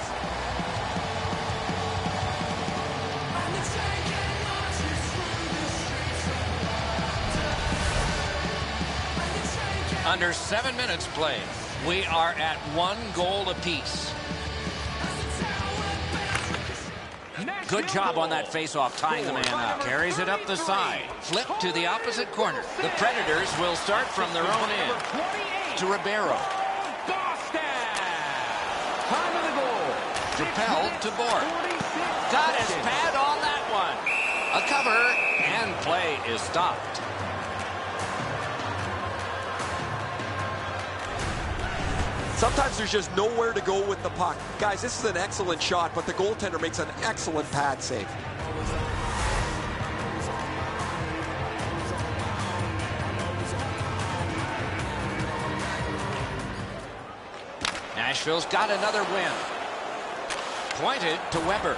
Under 7 minutes played. We are at 1 goal apiece. Good job on that faceoff, tying the man up. Carries it up the side. Flip to the opposite corner. The Predators will start from their own end. To Ribeiro.
Time of the goal.
Propelled to Bork. Got his pad on that one. A cover, and play is stopped.
Sometimes there's just nowhere to go with the puck. Guys, this is an excellent shot, but the goaltender makes an excellent pad save.
Nashville's got another win. Pointed to Weber.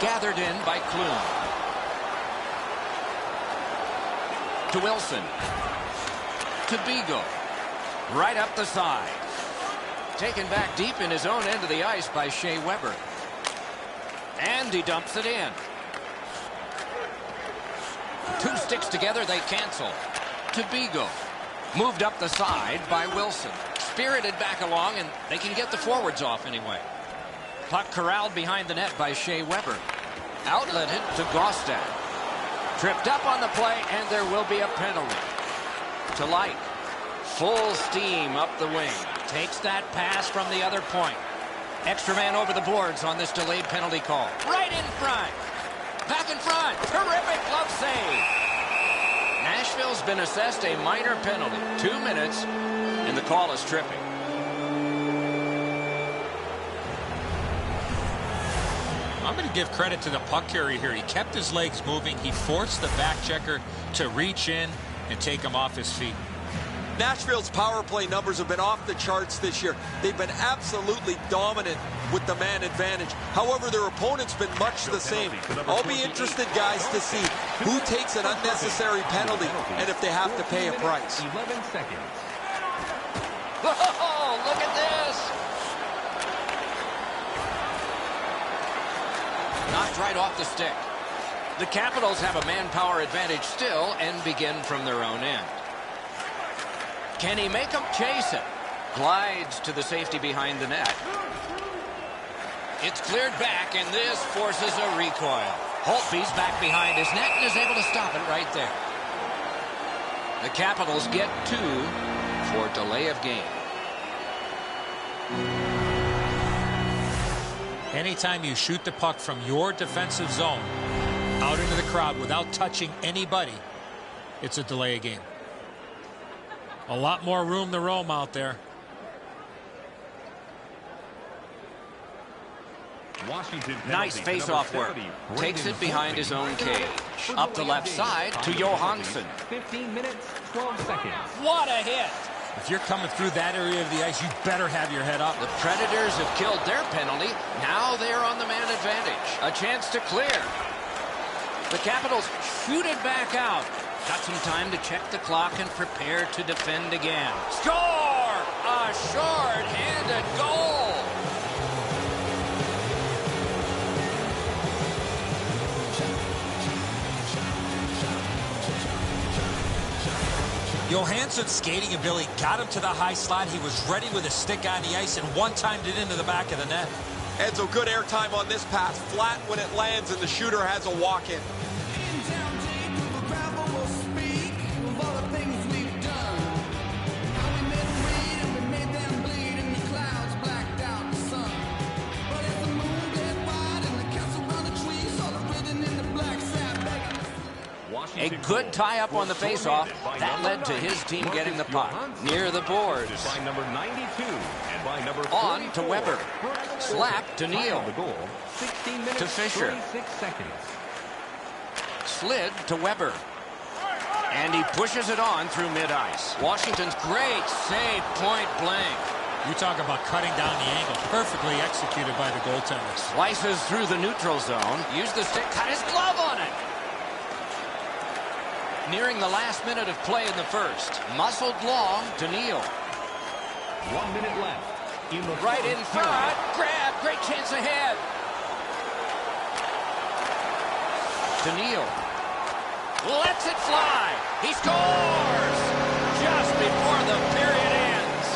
Gathered in by Klum. To Wilson. To Beagle. Right up the side. Taken back deep in his own end of the ice by Shea Weber. And he dumps it in. 2 sticks together, they cancel. To Beagle. Moved up the side by Wilson. Spirited back along, and they can get the forwards off anyway. Puck corralled behind the net by Shea Weber. Outletted to Gostin. Tripped up on the play, and there will be a penalty. To Light. Full steam up the wing. Takes that pass from the other point. Extra man over the boards on this delayed penalty call. Right in front. Back in front. Terrific glove save. Nashville's been assessed a minor penalty. 2 minutes, and the call is tripping.
I'm going to give credit to the puck carrier here. He kept his legs moving. He forced the back checker to reach in and take him off his feet.
Nashville's power play numbers have been off the charts this year. They've been absolutely dominant with the man advantage. However, their opponent's been much the same. I'll be interested, guys, to see who takes an unnecessary penalty and if they have to pay a price.
11 seconds.
Oh, look at this. Knocked right off the stick. The Capitals have a manpower advantage still and begin from their own end. Can he make them chase it? Glides to the safety behind the net. It's cleared back, and this forces a recoil. Holtby's back behind his net and is able to stop it right there. The Capitals get 2 for delay of game.
Anytime you shoot the puck from your defensive zone out into the crowd without touching anybody, it's a delay of game. A lot more room to roam out there.
Nice face-off work. Takes it behind his own cage. Up the left side to Johansson.
15 minutes, 12 seconds.
What a hit!
If you're coming through that area of the ice, you better have your head up.
The Predators have killed their penalty. Now they're on the man advantage. A chance to clear. The Capitals shoot it back out. Got some time to check the clock and prepare to defend again. Score! A short-handed goal!
Johansson's skating ability got him to the high slot. He was ready with his stick on the ice and one-timed it into the back of the net.
Edzo, good airtime on this pass. Flat when it lands, and the shooter has a walk-in.
A good tie-up on the face-off. That led to his team getting the puck. Near the boards.
By number 92 and by number
On to Weber. Slap to Neal.
The goal, 16 minutes,
To Fisher.
36 seconds.
Slid to Weber. And he pushes it on through mid-ice. Washington's great save, point blank.
You talk about cutting down the angle. Perfectly executed by the goaltender.
Slices through the neutral zone. Used the stick, cut his glove on it. Nearing the last minute of play in the first. Muscled long to Neal.
1 minute left. In the
Right in
first
front.
period.
Grab. Great chance ahead. To Neal. Lets it fly. He scores just before the period ends.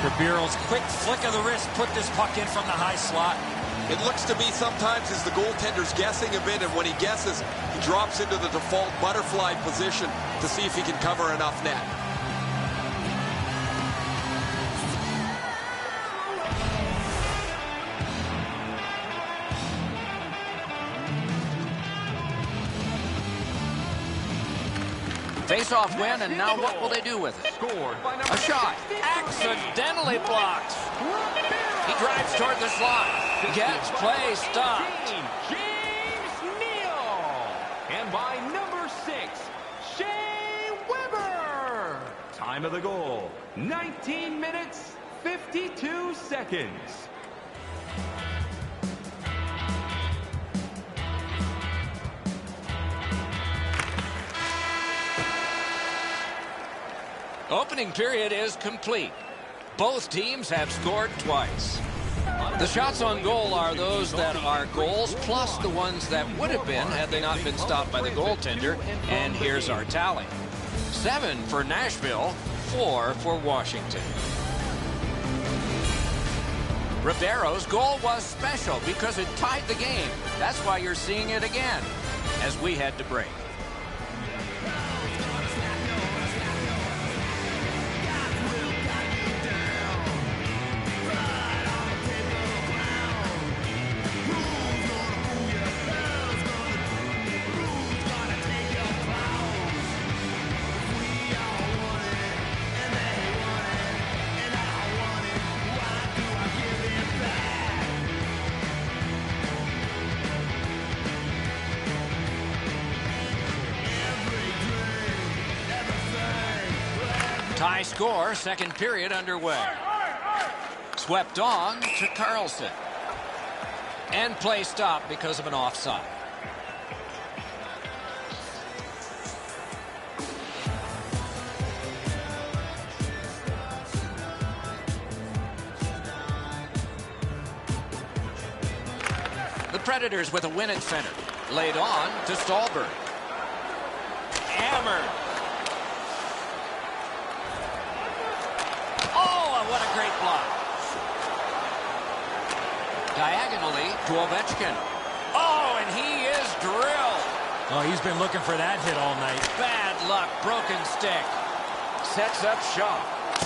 Ribeiro's quick flick of the wrist put this puck in from the high slot.
It looks to me sometimes as the goaltender's guessing a bit, and when he guesses, he drops into the default butterfly position to see if he can cover enough net.
Face-off win, and now what will they do with it?
Scored by number
A shot. Accidentally blocked. He drives toward the slot. Gets play stopped.
James Neal. And by number 6, Shea Weber. Time of the goal, 19 minutes, 52 seconds.
Opening period is complete. Both teams have scored twice. The shots on goal are those that are goals, plus the ones that would have been had they not been stopped by the goaltender. And here's our tally. 7 for Nashville, 4 for Washington. Ribeiro's goal was special because it tied the game. That's why you're seeing it again as we head to break. Tie score, second period underway. Swept on to Carlson. And play stopped because of an offside. The Predators with a win at center. Laid on to Stallberg. Hammered. What a great block. Diagonally to Ovechkin. Oh, and he is drilled.
Oh, he's been looking for that hit all night.
Bad luck, broken stick. Sets up shot.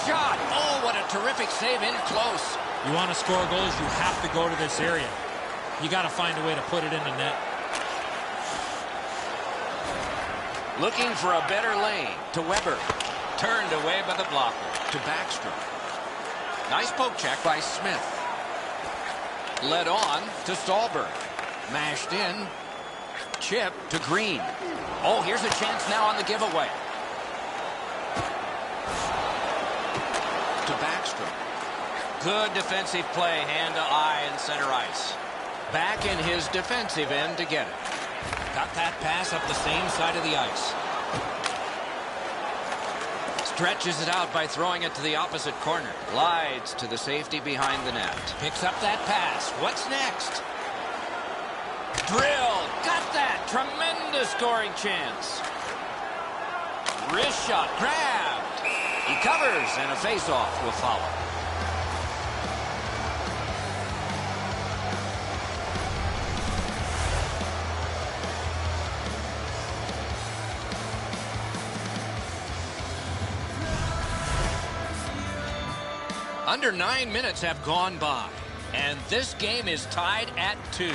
Shot. Oh, what a terrific save in close.
You want to score goals, you have to go to this area. You got to find a way to put it in the net.
Looking for a better lane to Weber. Turned away by the blocker to Backstrom. Nice poke check by Smith. Led on to Stallberg. Mashed in. Chip to Green. Oh, here's a chance now on the giveaway. To Backstrom. Good defensive play, hand to eye and center ice. Back in his defensive end to get it. Got that pass up the same side of the ice. Stretches it out by throwing it to the opposite corner. Glides to the safety behind the net. Picks up that pass. What's next? Drilled. Got that. Tremendous scoring chance. Wrist shot. Grabbed. He covers, and a face-off will follow. Under 9 minutes have gone by, and this game is tied at 2.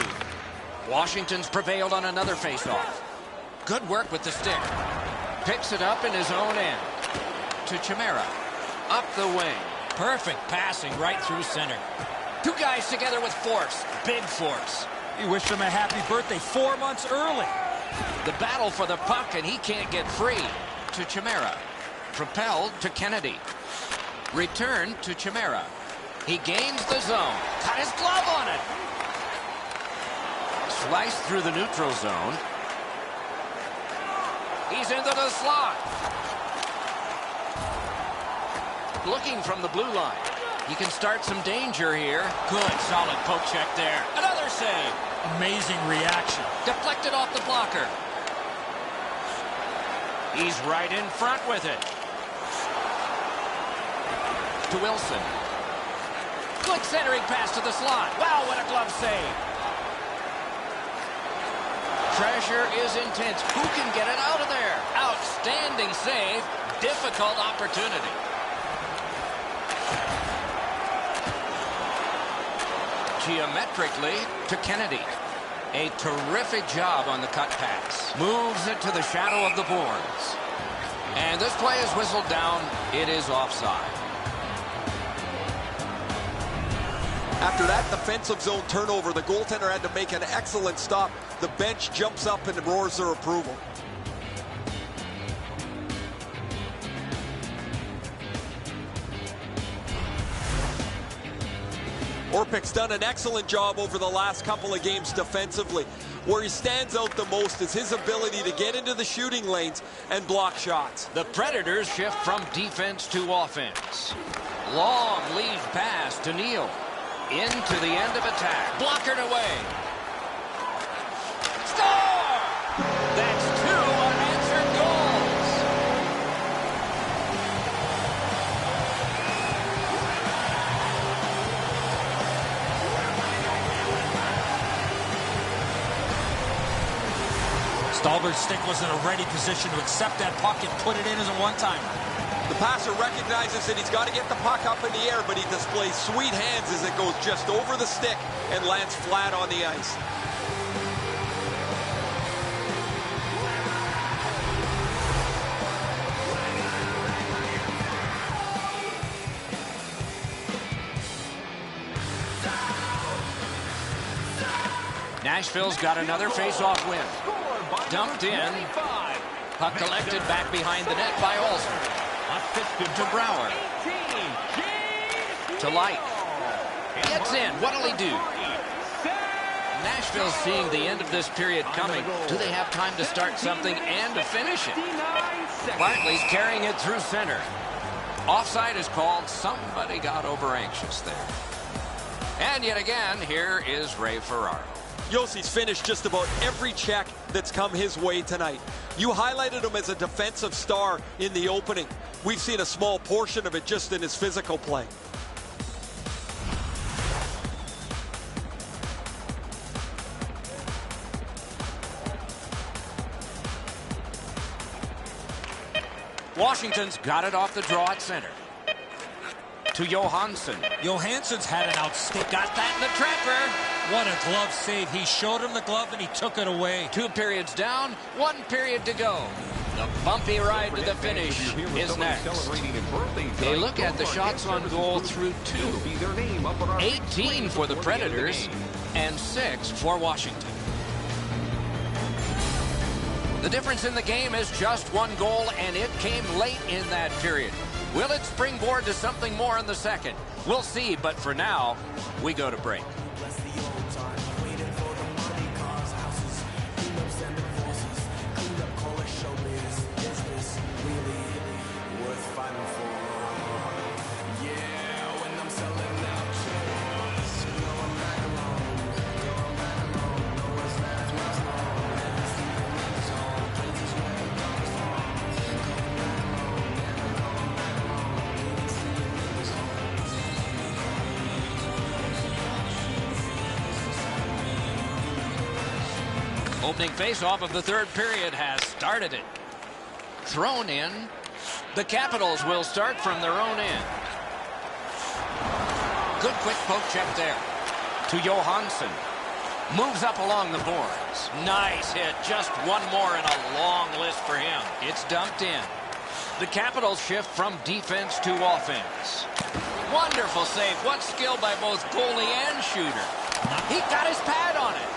Washington's prevailed on another faceoff. Good work with the stick. Picks it up in his own end. To Chimera. Up the wing. Perfect passing right through center. Two guys together with force. Big force.
You wish him a happy birthday 4 months early.
The battle for the puck, and he can't get free. To Chimera. Propelled to Kennedy. Return to Chimera. He gains the zone. Got his glove on it. Sliced through the neutral zone. He's into the slot. Looking from the blue line. He can start some danger here. Good, solid poke check there. Another save.
Amazing reaction.
Deflected off the blocker. He's right in front with it. To Wilson. Good centering pass to the slot. Wow, what a glove save. Pressure is intense. Who can get it out of there? Outstanding save. Difficult opportunity. Geometrically to Kennedy. A terrific job on the cut pass. Moves it to the shadow of the boards. And this play is whistled down. It is offside.
After that defensive zone turnover, the goaltender had to make an excellent stop. The bench jumps up and roars their approval. Orpik's done an excellent job over the last couple of games defensively. Where he stands out the most is his ability to get into the shooting lanes and block shots.
The Predators shift from defense to offense. Long lead pass to Neal. Into the end of attack. Blockered away. Score! That's 2 unanswered goals.
Stallberg's stick was in a ready position to accept that puck and put it in as a one-timer.
The passer recognizes that he's got to get the puck up in the air, but he displays sweet hands as it goes just over the stick and lands flat on the ice.
Nashville's got another face-off win. Dumped in. Puck collected back behind the net by Olsen. To Brouwer. To Light. Gets in. What'll he do? Nashville's seeing the end of this period coming. Do they have time to start something and to finish it? Bartley's carrying it through center. Offside is called. Somebody got over anxious there. And yet again, here is Ray Ferraro.
Yossi's finished just about every check that's come his way tonight. You highlighted him as a defensive star in the opening. We've seen a small portion of it just in his physical play.
Washington's got it off the draw at center. To Johansson.
Johansson's had an outstanding...
Got that in the trapper.
What a glove save. He showed him the glove and he took it away.
2 periods down, 1 period to go. The bumpy ride to the finish is next. A look at the shots on goal through 2. 18 for the Predators and 6 for Washington. The difference in the game is just 1 goal, and it came late in that period. Will it springboard to something more in the second? We'll see, but for now, we go to break. Opening faceoff of the 3rd period has started it. Thrown in. The Capitals will start from their own end. Good quick poke check there. To Johansson. Moves up along the boards. Nice hit. Just one more in a long list for him. It's dumped in. The Capitals shift from defense to offense. Wonderful save. What skill by both goalie and shooter. He got his pad on it.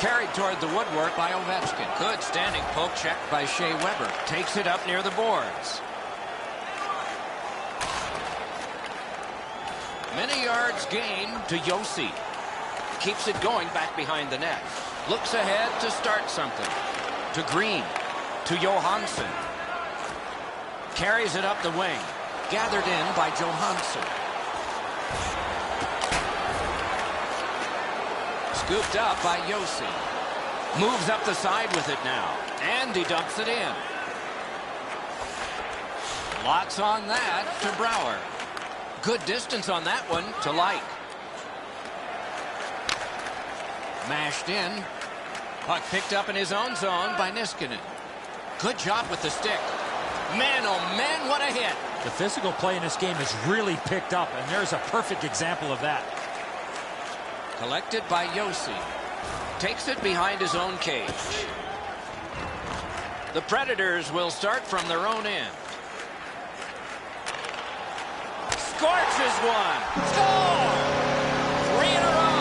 Carried toward the woodwork by Ovechkin. Good standing poke check by Shea Weber. Takes it up near the boards. Many yards gained to Yossi. Keeps it going back behind the net. Looks ahead to start something. To Green. To Johansson. Carries it up the wing. Gathered in by Johansson. Scooped up by Yossi. Moves up the side with it now. And he dumps it in. Lots on that to Brouwer. Good distance on that one to Light. Mashed in. Puck picked up in his own zone by Niskanen. Good job with the stick. Man, oh man, what a hit.
The physical play in this game has really picked up, and there's a perfect example of that.
Collected by Yossi. Takes it behind his own cage. The Predators will start from their own end. Scorches one. Score! 3 in a row.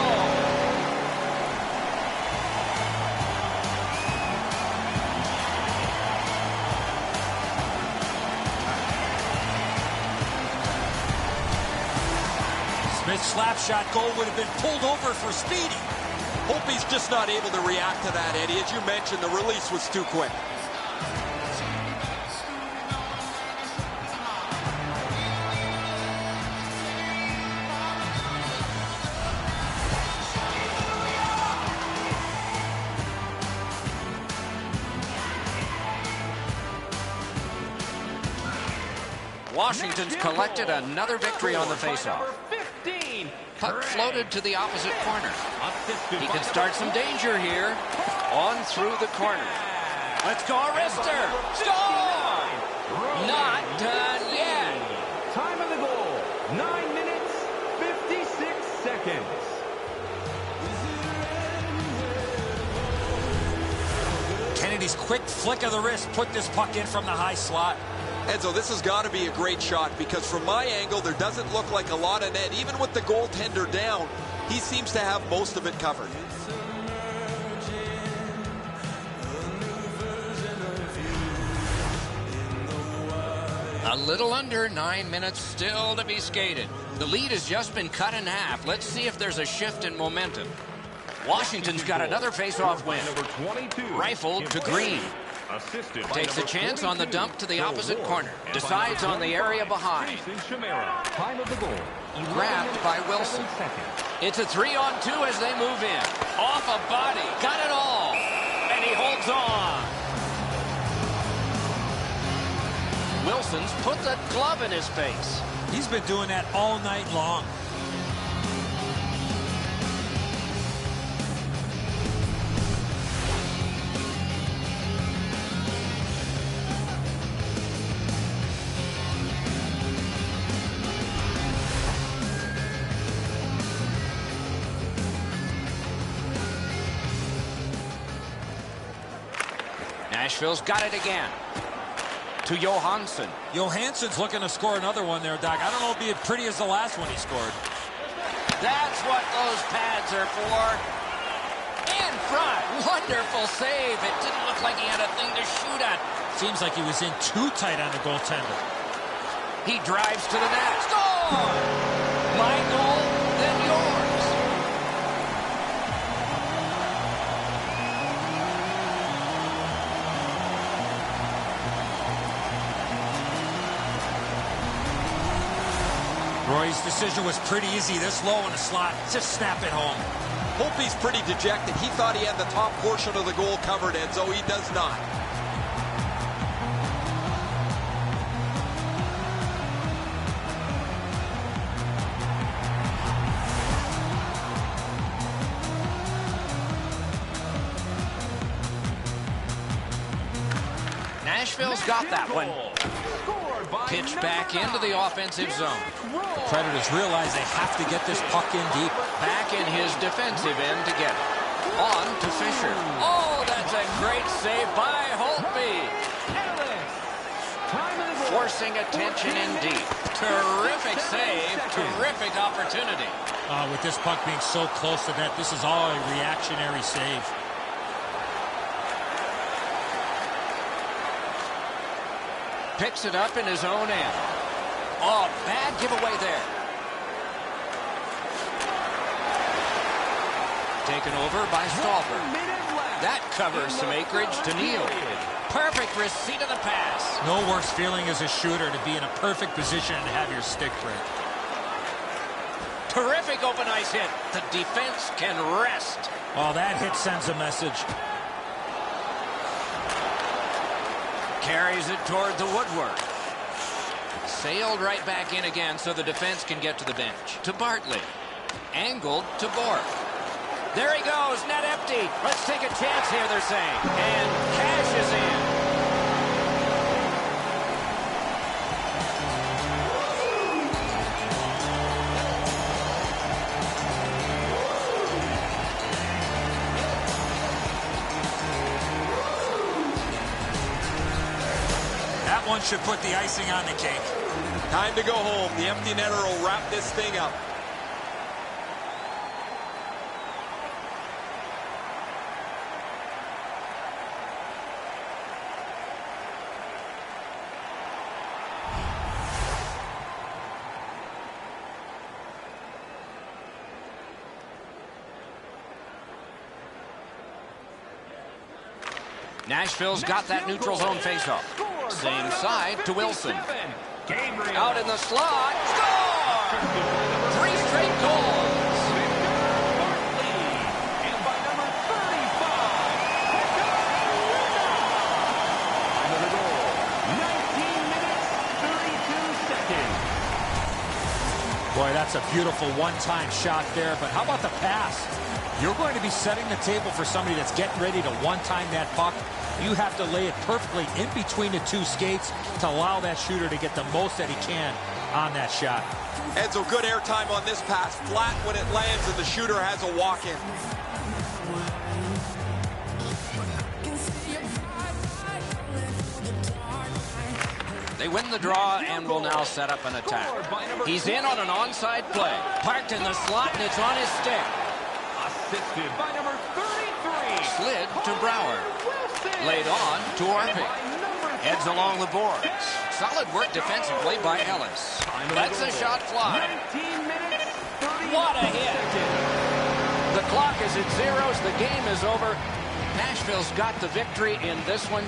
Smith's slap shot goal would have been pulled over for speeding.
Hope he's just not able to react to that, Eddie. As you mentioned, the release was too quick.
Washington's collected another victory on the faceoff. Puck floated to the opposite corner. He can start some danger here. On through the corner. Let's go, Arister. Score! Not done yet.
Time of the goal, 9 minutes, 56 seconds.
Kennedy's quick flick of the wrist put this puck in from the high slot.
Enzo, this has got to be a great shot because from my angle, there doesn't look like a lot of net. Even with the goaltender down, he seems to have most of it covered.
A little under 9 minutes still to be skated. The lead has just been cut in half. Let's see if there's a shift in momentum. Washington's got another face-off win. Rifled to Green. Takes a chance on the dump to the opposite corner. Decides on the area behind. Grabbed by Wilson. It's a 3-on-2 as they move in. Off a body. Got it all. And he holds on. Wilson's put the glove in his face.
He's been doing that all night long.
Nashville's got it again. To Johansson.
Johansson's looking to score another one there, Doc. I don't know if it'd be as pretty as the last one he scored.
That's what those pads are for. In front. Wonderful save. It didn't look like he had a thing to shoot at.
Seems like he was in too tight on the goaltender.
He drives to the net. Score! My goal, then yours.
Roy's decision was pretty easy. This low in the slot. Just snap it home.
Hope he's pretty dejected. He thought he had the top portion of the goal covered, Enzo. He does not.
Nashville's got that one. Pitch back into the offensive zone.
The Predators realize they have to get this puck in deep.
Back in his defensive end to get it. On to Fisher. Oh, that's a great save by Holtby. Forcing attention in deep. Terrific save. Terrific opportunity.
With this puck being so close to net, this is all a reactionary save.
Picks it up in his own end. Oh, bad giveaway there. Taken over by Stolper. That covers some acreage to Neal. Perfect receipt of the pass.
No worse feeling as a shooter to be in a perfect position and have your stick break.
Terrific open ice hit. The defense can rest.
Oh, that hit sends a message.
Carries it toward the woodwork. Sailed right back in again so the defense can get to the bench. To Bartley. Angled to Bork. There he goes, net empty. Let's take a chance here, they're saying. And cashes in.
That one should put the icing on the cake.
Time to go home. The empty netter will wrap this thing up.
Nashville's got that neutral zone faceoff. Same side to Wilson. Out in the slot. Score! 3 straight goals.
And by number 35, another goal. 19 minutes, 32 seconds.
Boy, that's a beautiful one-time shot there, but how about the pass? You're going to be setting the table for somebody that's getting ready to one-time that puck. You have to lay it perfectly in between the two skates to allow that shooter to get the most that he can on that shot.
Edzo, good airtime on this pass. Flat when it lands and the shooter has a walk-in.
They win the draw and will now set up an attack. He's in on an onside play. Parked in the slot and it's on his stick.
Assisted by number 33.
Slid to Brower. Laid on to Orpik. Heads along the boards. Solid work defensively by Ellis. Lets a shot fly.
19 minutes, 30
What a hit. The clock is at zeros. The game is over. Nashville's got the victory in this one.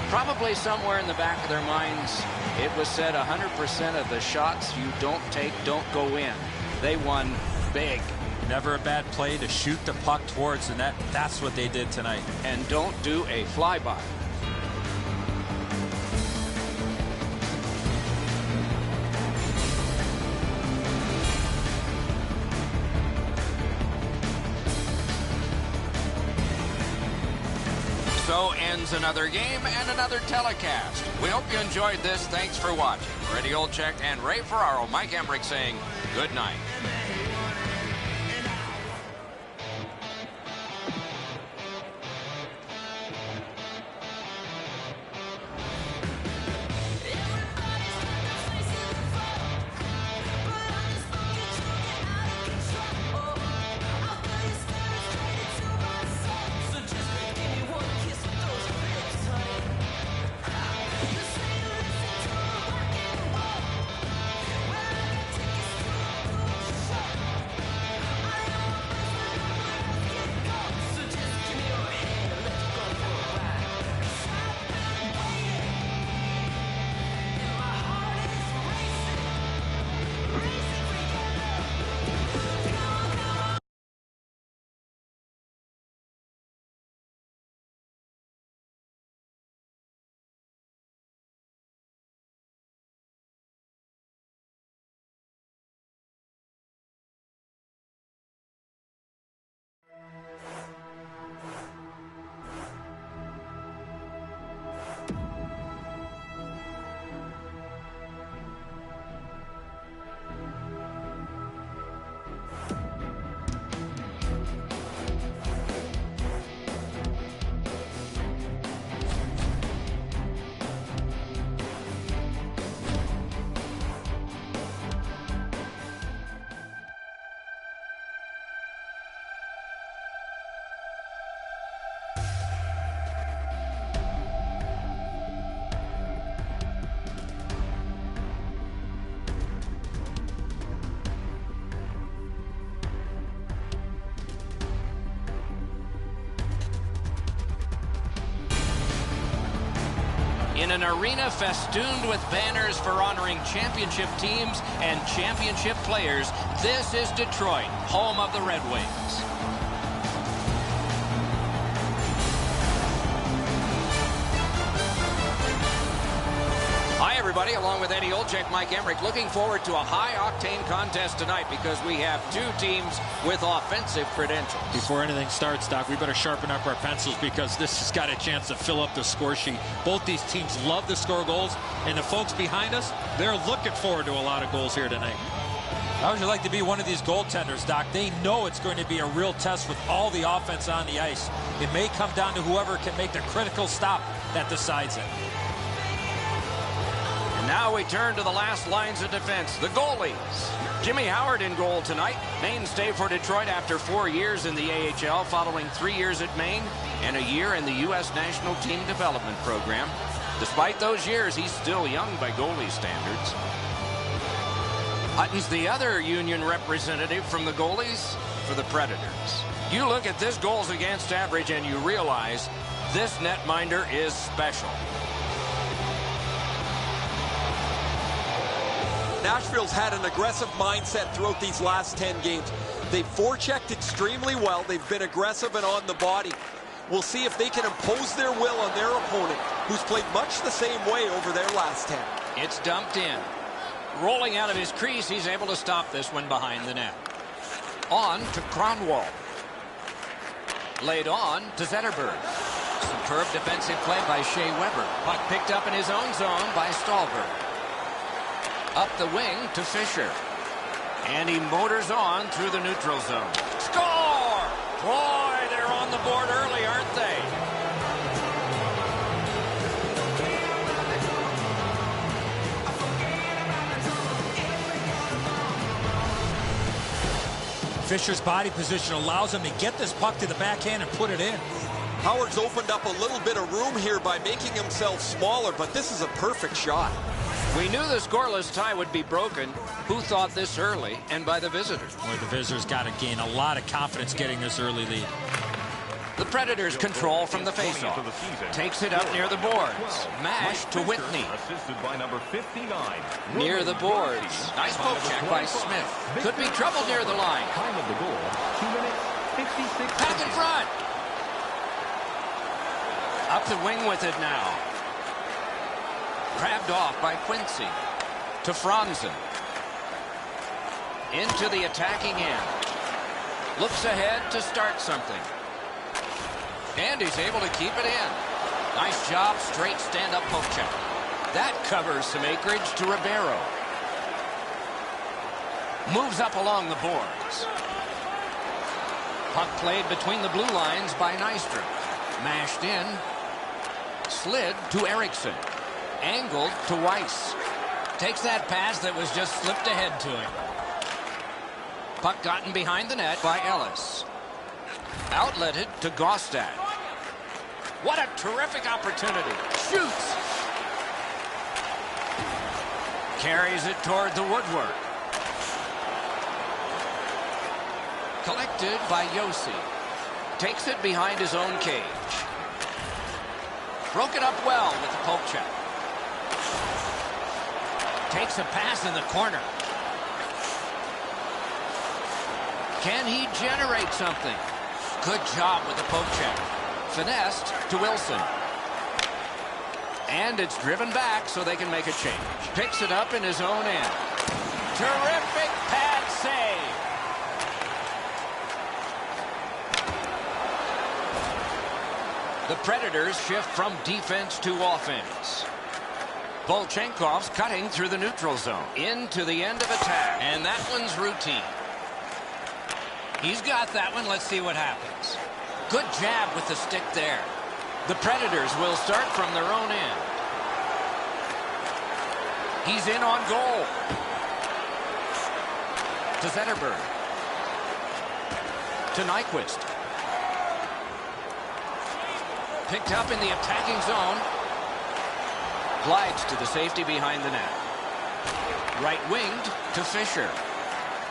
Probably somewhere in the back of their minds, it was said 100% of the shots you don't take don't go in. They won big.
Never a bad play to shoot the puck towards the net. That's what they did tonight.
And don't do a flyby. So ends another game and another telecast. We hope you enjoyed this. Thanks for watching. Ready Olczyk and Ray Ferraro, Mike Emmerich saying good night. In an arena festooned with banners for honoring championship teams and championship players, this is Detroit, home of the Red Wings. Hi, everybody. Along with Eddie Olczyk, Mike Emmerich, looking forward to a high-octane contest tonight because we have two teams with offensive credentials.
Before anything starts, Doc, we better sharpen up our pencils because this has got a chance to fill up the score sheet. Both these teams love to score goals, and the folks behind us, they're looking forward to a lot of goals here tonight. How would you like to be one of these goaltenders, Doc? They know it's going to be a real test with all the offense on the ice. It may come down to whoever can make the critical stop that decides it.
Now we turn to the last lines of defense, the goalies. Jimmy Howard in goal tonight. Mainstay for Detroit after 4 years in the AHL, following 3 years at Maine and a year in the U.S. National Team Development Program. Despite those years, he's still young by goalie standards. Hutton's the other Union representative from the goalies for the Predators. You look at this goals against average and you realize this netminder is special.
Nashville's had an aggressive mindset throughout these last 10 games. They've forechecked extremely well. They've been aggressive and on the body. We'll see if they can impose their will on their opponent, who's played much the same way over their last 10.
It's dumped in. Rolling out of his crease, he's able to stop this one behind the net. On to Kronwall. Laid on to Zetterberg. Superb defensive play by Shea Weber. Puck picked up in his own zone by Stahlberg. Up the wing to Fisher. And he motors on through the neutral zone. Score! Boy, they're on the board early, aren't they?
Fisher's body position allows him to get this puck to the backhand and put it in.
Howard's opened up a little bit of room here by making himself smaller, but this is a perfect shot.
We knew the scoreless tie would be broken. Who thought this early? And by the visitors.
Boy, the visitors got to gain a lot of confidence getting this early lead.
The Predators control from the faceoff. Takes it up near the boards. Mash to Whitney.
Assisted by number 59.
Near the boards. Nice poke check by Smith. Could be trouble near the line.
Time of the goal, 2 minutes, 56
Back in
seconds.
front. Up the wing with it now. Grabbed off by Quincy. To Franzen. Into the attacking end. Looks ahead to start something. And he's able to keep it in. Nice job, straight stand-up poke check. That covers some acreage to Ribeiro. Moves up along the boards. Puck played between the blue lines by Nystrom. Mashed in. Slid to Eriksson. Angled to Weiss. Takes that pass that was just slipped ahead to him. Puck gotten behind the net by Ellis. Outletted to Gostad. What a terrific opportunity. Shoots. Carries it toward the woodwork. Collected by Yossi. Takes it behind his own cage. Broken up well with the poke check. Takes a pass in the corner. Can he generate something? Good job with the poke check. Finessed to Wilson. And it's driven back so they can make a change. Picks it up in his own end. Terrific pad save. The Predators shift from defense to offense. Volchenkov's cutting through the neutral zone. Into the end of attack. And that one's routine. He's got that one. Let's see what happens. Good jab with the stick there. The Predators will start from their own end. He's in on goal. To Zetterberg. To Nyquist. Picked up in the attacking zone. Glides to the safety behind the net. Right winged to Fisher.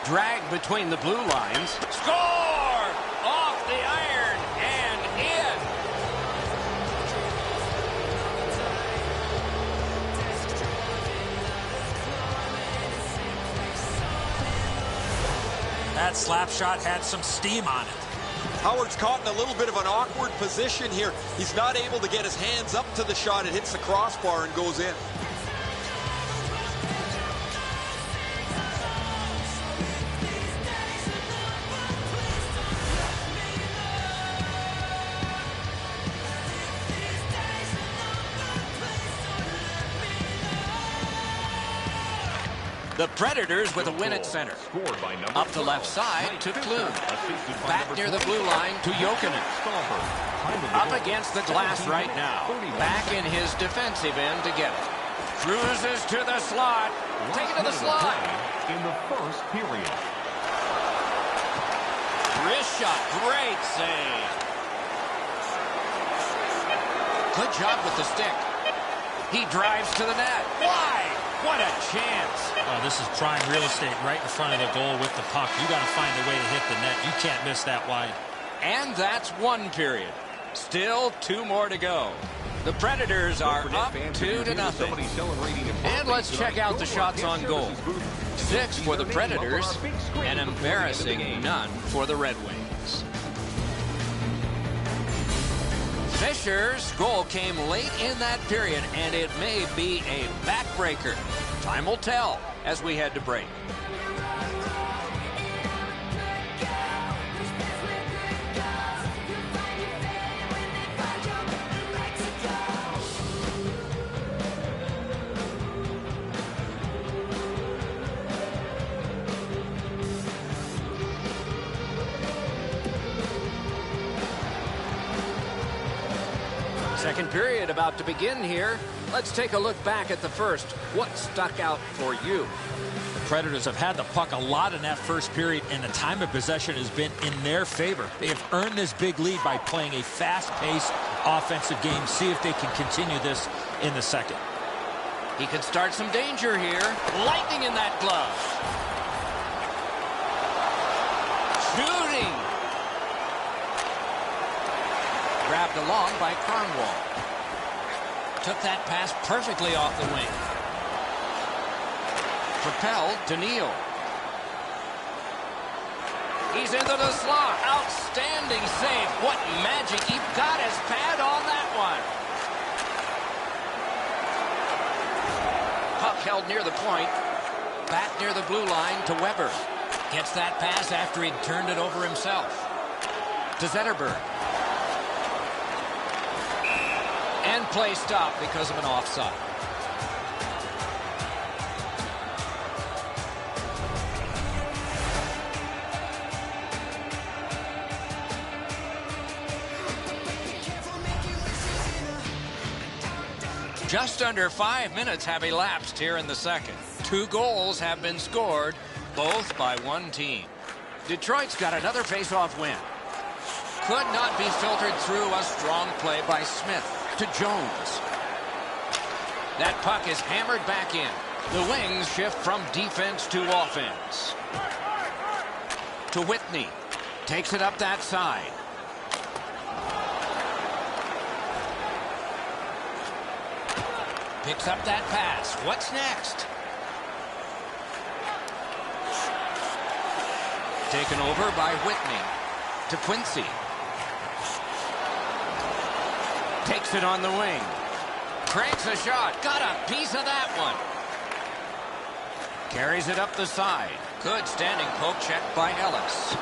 Dragged between the blue lines. Score! Off the iron and in.
That slap shot had some steam on it.
Howard's caught in a little bit of an awkward position here. He's not able to get his hands up to the shot. It hits the crossbar and goes in.
The Predators with a win at center. Up the left side to Klum. Back near the blue line to Jokinen. Up against the glass right now. Back in his defensive end to get it. Cruises to the slot. Take it to the slot.
In the first period.
Wrist shot. Great save. Good job with the stick. He drives to the net. Wide. What a chance.
Oh, this is prime real estate right in front of the goal with the puck. You got to find a way to hit the net. You can't miss that wide.
And that's one period. Still 2 more to go. The Predators are up 2-0. And let's check out the shots on goal. 6 for the Predators, an embarrassing none for the Red Wings. Fisher's goal came late in that period, and it may be a backbreaker. Time will tell as we head to break. Second period about to begin here. Let's take a look back at the first. What stuck out for you?
The Predators have had the puck a lot in that first period, and the time of possession has been in their favor. They have earned this big lead by playing a fast-paced offensive game. See if they can continue this in the second.
He could start some danger here. Lightning in that glove. Shooting. Grabbed along by Kronwall. Took that pass perfectly off the wing. Propelled to Neal. He's into the slot. Outstanding save. What magic. He got his pad on that one. Puck held near the point. Back near the blue line to Weber. Gets that pass after he'd turned it over himself. To Zetterberg. And play stopped because of an offside. Just under 5 minutes have elapsed here in the second. 2 goals have been scored, both by one team. Detroit's got another face-off win. Could not be filtered through a strong play by Smith. To Jones. That puck is hammered back in. The Wings shift from defense to offense. To Whitney. Takes it up that side. Picks up that pass. What's next? Taken over by Whitney. To Quincy. Takes it on the wing. Cranks a shot. Got a piece of that one. Carries it up the side. Good standing poke check by Ellis.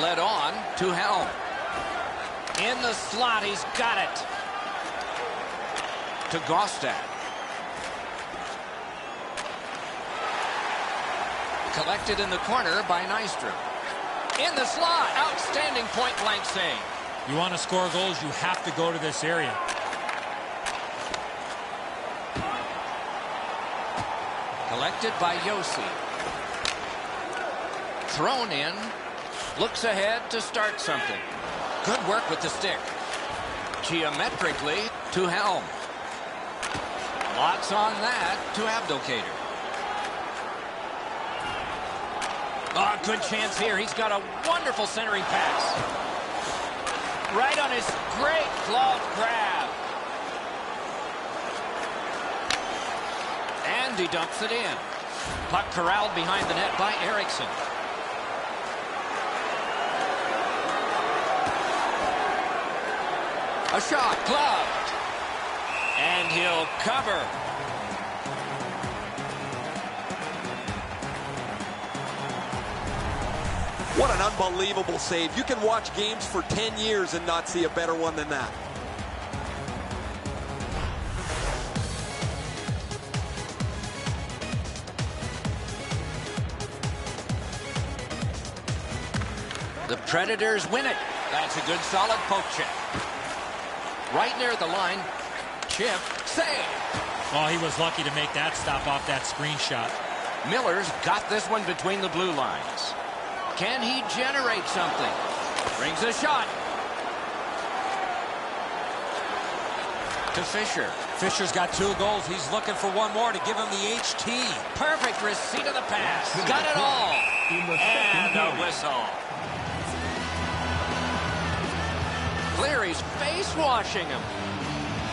Led on to Helm. In the slot. He's got it. To Gostad. Collected in the corner by Nystrom. In the slot. Outstanding point-blank save.
You want to score goals, you have to go to this area.
Collected by Yossi. Thrown in. Looks ahead to start something. Good work with the stick. Geometrically to Helm. Lots on that to Abdelkader. Oh, good chance here. He's got a wonderful centering pass. Right on his great glove grab. And he dumps it in. Puck corralled behind the net by Eriksson. A shot, gloved. And he'll cover.
What an unbelievable save. You can watch games for 10 years and not see a better one than that.
The Predators win it. That's a good solid poke check. Right near the line. Chip, save.
Oh, he was lucky to make that stop off that screenshot.
Miller's got this one between the blue lines. Can he generate something? Brings a shot. To Fisher.
Fisher's got 2 goals. He's looking for one more to give him the HT.
Perfect receipt of the pass. Got it all. And a whistle. Cleary's face washing him.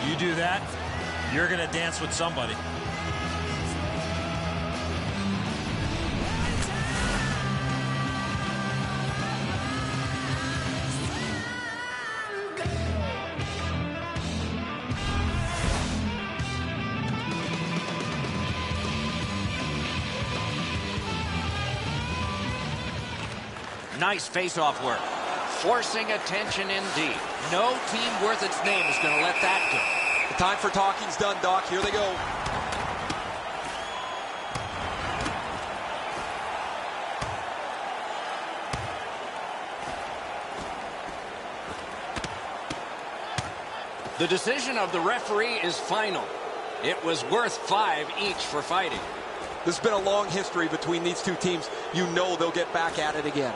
You do that, you're going to dance with somebody.
Nice face-off work. Forcing attention indeed. No team worth its name is going to let that go.
The time for talking's done, Doc. Here they go.
The decision of the referee is final. It was worth 5 each for fighting.
There's been a long history between these two teams. You know they'll get back at it again.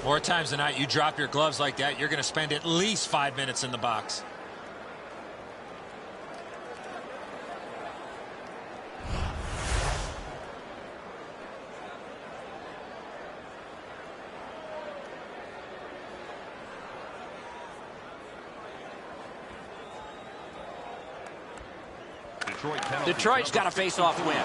More times than not, you drop your gloves like that, you're going to spend at least 5 minutes in the box.
Detroit's got a face-off win.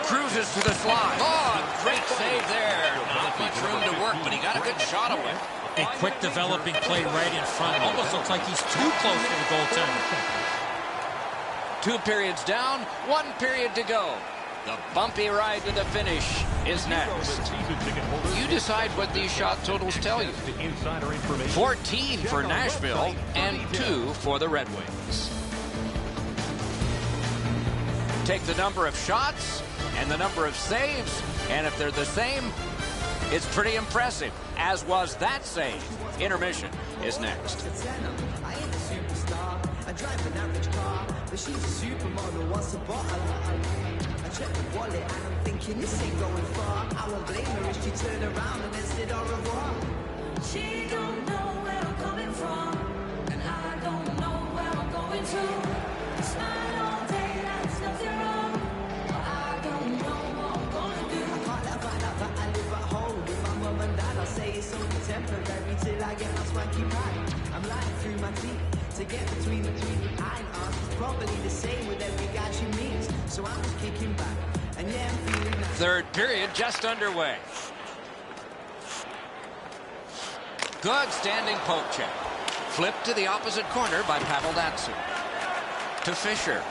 Cruises to the slot. Oh, great save there. Not much room to work, but he got a good shot away.
A quick developing play right in front. Almost looks like he's too close to the goaltender.
2 periods down, 1 period to go. The bumpy ride to the finish is next. You decide what these shot totals tell you. 14 for Nashville and 2 for the Red Wings. Take the number of shots and the number of saves, and if they're the same, it's pretty impressive, as was that save. Intermission is next.
I ain't a superstar. I drive an average car, but she's a supermodel. Wants a bottle. I check the wallet and I'm thinking this ain't going far. I won't blame her if she turned around and then said au revoir.
She don't know where I'm coming from, and I don't know where I'm going to. Smile all day, that's nothing wrong, but I don't know what I'm gonna do.
I can't let her find out that I live at home with my mum and dad. I'll say it's only temporary till I get my swanky pad. I'm lying through my teeth to get between the iron arms. Probably the same with every guy she meets, so I'm just kicking back, and yeah, I'm feeling nice.
Third period just underway. Good standing poke check. Flipped to the opposite corner by Pavel Datsyuk. To Fisher.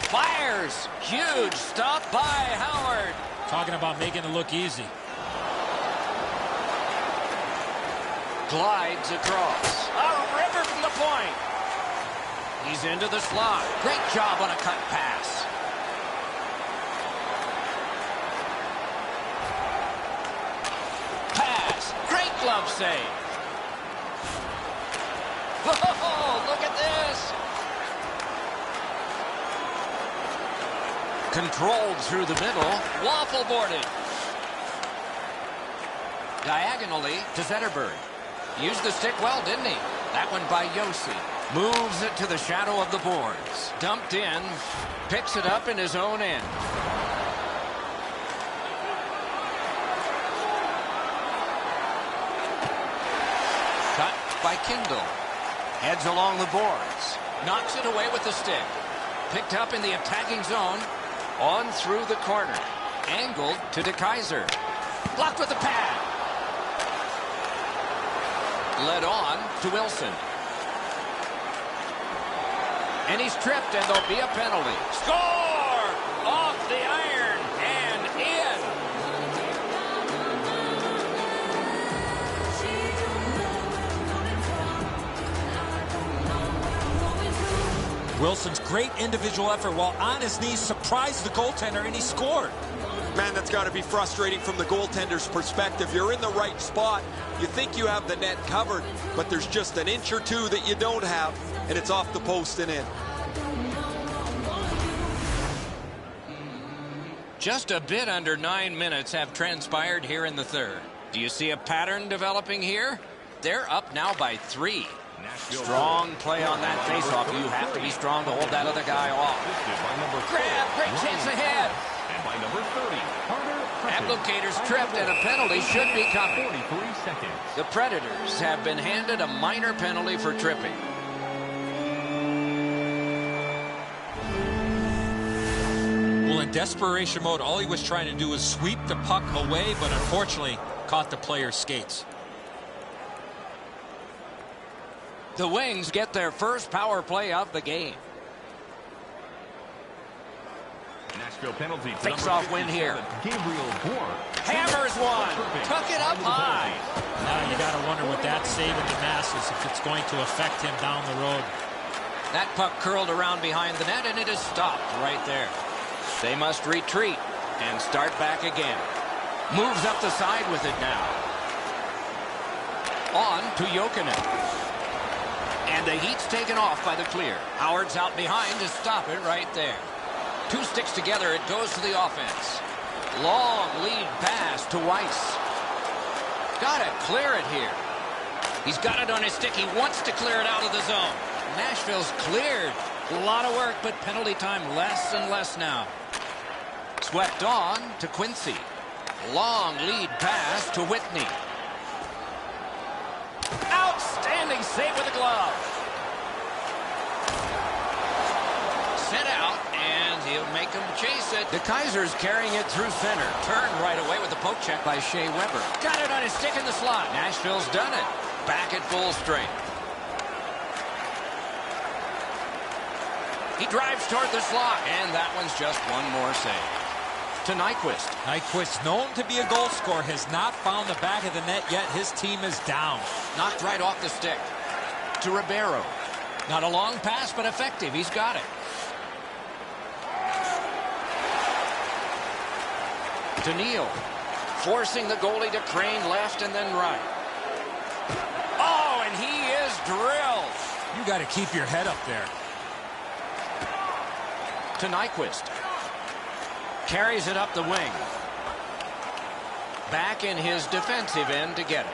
Fires! Huge stop by Howard.
Talking about making it look easy.
Glides across. A ripper from the point. He's into the slot. Great job on a cut pass. Pass. Great glove save. Oh, look at this. Controlled through the middle. Waffle boarded. Diagonally to Zetterberg. Used the stick well, didn't he? That one by Yossi. Moves it to the shadow of the boards. Dumped in. Picks it up in his own end. Cut by Kindle. Heads along the boards. Knocks it away with the stick. Picked up in the attacking zone. On through the corner. Angled to DeKaiser. Blocked with the pad. Led on to Wilson. And he's tripped, and there'll be a penalty. Score! Off the iron and in.
Wilson's great individual effort while on his knees surprised the goaltender, and he scored.
Man, that's got to be frustrating from the goaltender's perspective. You're in the right spot. You think you have the net covered, but there's just an inch or two that you don't have, and it's off the post and in.
Just a bit under 9 minutes have transpired here in the third. Do you see a pattern developing here? They're up now by 3. Strong play on that faceoff. You have to be strong to hold that other guy off. Grab, great chance ahead.
And by number 30,
Applicators tripped, and a penalty should be coming.
43 seconds.
The Predators have been handed a minor penalty for tripping.
Well, in desperation mode, all he was trying to do was sweep the puck away, but unfortunately caught the player's skates.
The Wings get their first power play of the game.
Nashville penalty.
Face-off win here.
Gabriel Bourque.
Hammers one. Took it up high.
Now you got to wonder with that save at the masses if it's going to affect him down the road.
That puck curled around behind the net, and it is stopped right there. They must retreat and start back again. Moves up the side with it now. On to Jokinen. And the Heat's taken off by the clear. Howard's out behind to stop it right there. 2 sticks together, it goes to the offense. Long lead pass to Weiss. Got to clear it here. He's got it on his stick. He wants to clear it out of the zone. Nashville's cleared. A lot of work, but penalty time less and less now. Swept on to Quincy. Long lead pass to Whitney. Outstanding save with the glove. Sent out, and he'll make him chase it. DeKaiser's carrying it through center. Turned right away with a poke check by Shea Weber. Got it on his stick in the slot. Nashville's done it. Back at full strength. He drives toward the slot, and that one's just one more save. To Nyquist.
Nyquist, known to be a goal scorer, has not found the back of the net yet. His team is down.
Knocked right off the stick. To Ribeiro. Not a long pass, but effective. He's got it. To Neal. Forcing the goalie to crane left and then right. Oh, and he is drilled.
You got to keep your head up there.
To Nyquist. Carries it up the wing. Back in his defensive end to get it.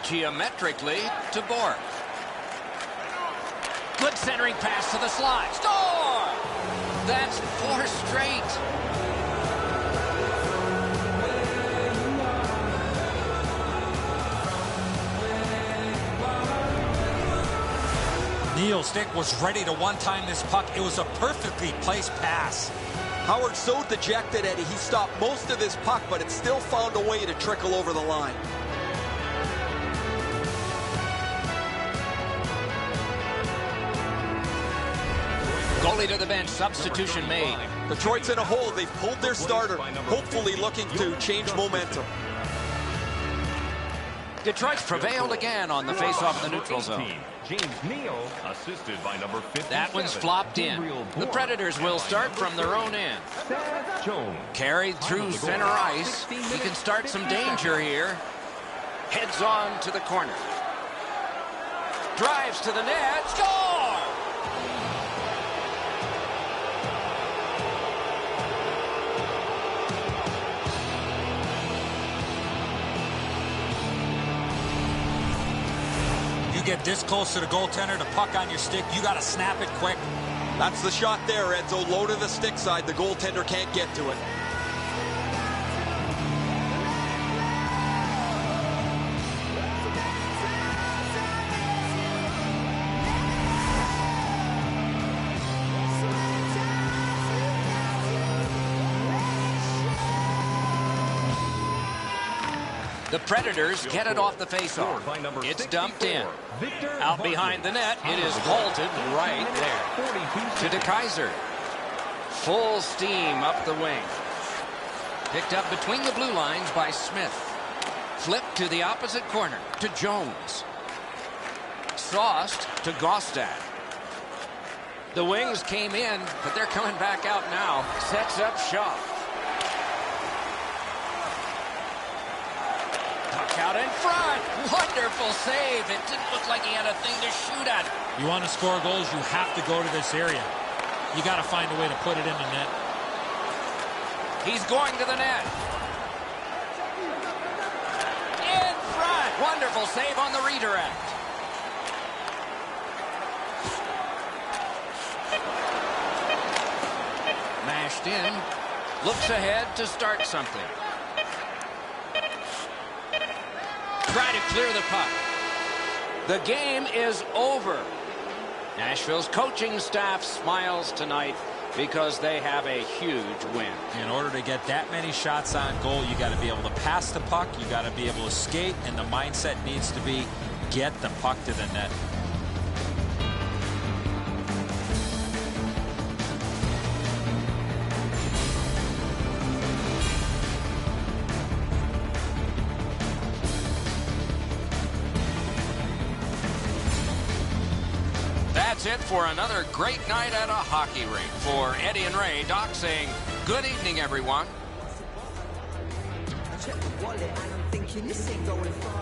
Geometrically to Bourque. Good centering pass to the slot. Score! That's 4 straight.
Neal's stick was ready to one-time this puck. It was a perfectly placed pass.
Howard so dejected, Eddie. He stopped most of this puck, but it still found a way to trickle over the line.
Goalie to the bench. Substitution made.
Detroit's in a hole. They've pulled their starter, hopefully looking to change momentum.
Detroit's prevailed again on the faceoff in the neutral zone.
James Neal, assisted by number 57.
That one's flopped in. The Predators will start from their own end.
Seth Jones.
Carried through center ice. He can start some danger here. Heads on to the corner. Drives to the net. Score!
Get this close to the goaltender, the puck on your stick, you got to snap it quick.
That's the shot there, Edzo. Low to the stick side. The goaltender can't get to it.
The Predators get it off the faceoff. It's dumped in. Out behind the net, it is vaulted right there. To DeKaiser. Full steam up the wing. Picked up between the blue lines by Smith. Flipped to the opposite corner to Jones. Sauced to Gostad. The Wings came in, but they're coming back out now. Sets up shop. Puck out in front. Wonderful save. It didn't look like he had a thing to shoot at.
You want to score goals, you have to go to this area. You got to find a way to put it in the net.
He's going to the net. In front. Wonderful save on the redirect. Mashed in. Looks ahead to start something. Try to clear the puck. The game is over. Nashville's coaching staff smiles tonight because they have a huge win.
In order to get that many shots on goal, you got to be able to pass the puck, you got to be able to skate, and the mindset needs to be get the puck to the net.
That's it for another great night at a hockey rink. For Eddie and Ray, Doc saying good evening, everyone.
I check the wallet and I'm thinking this ain't going far.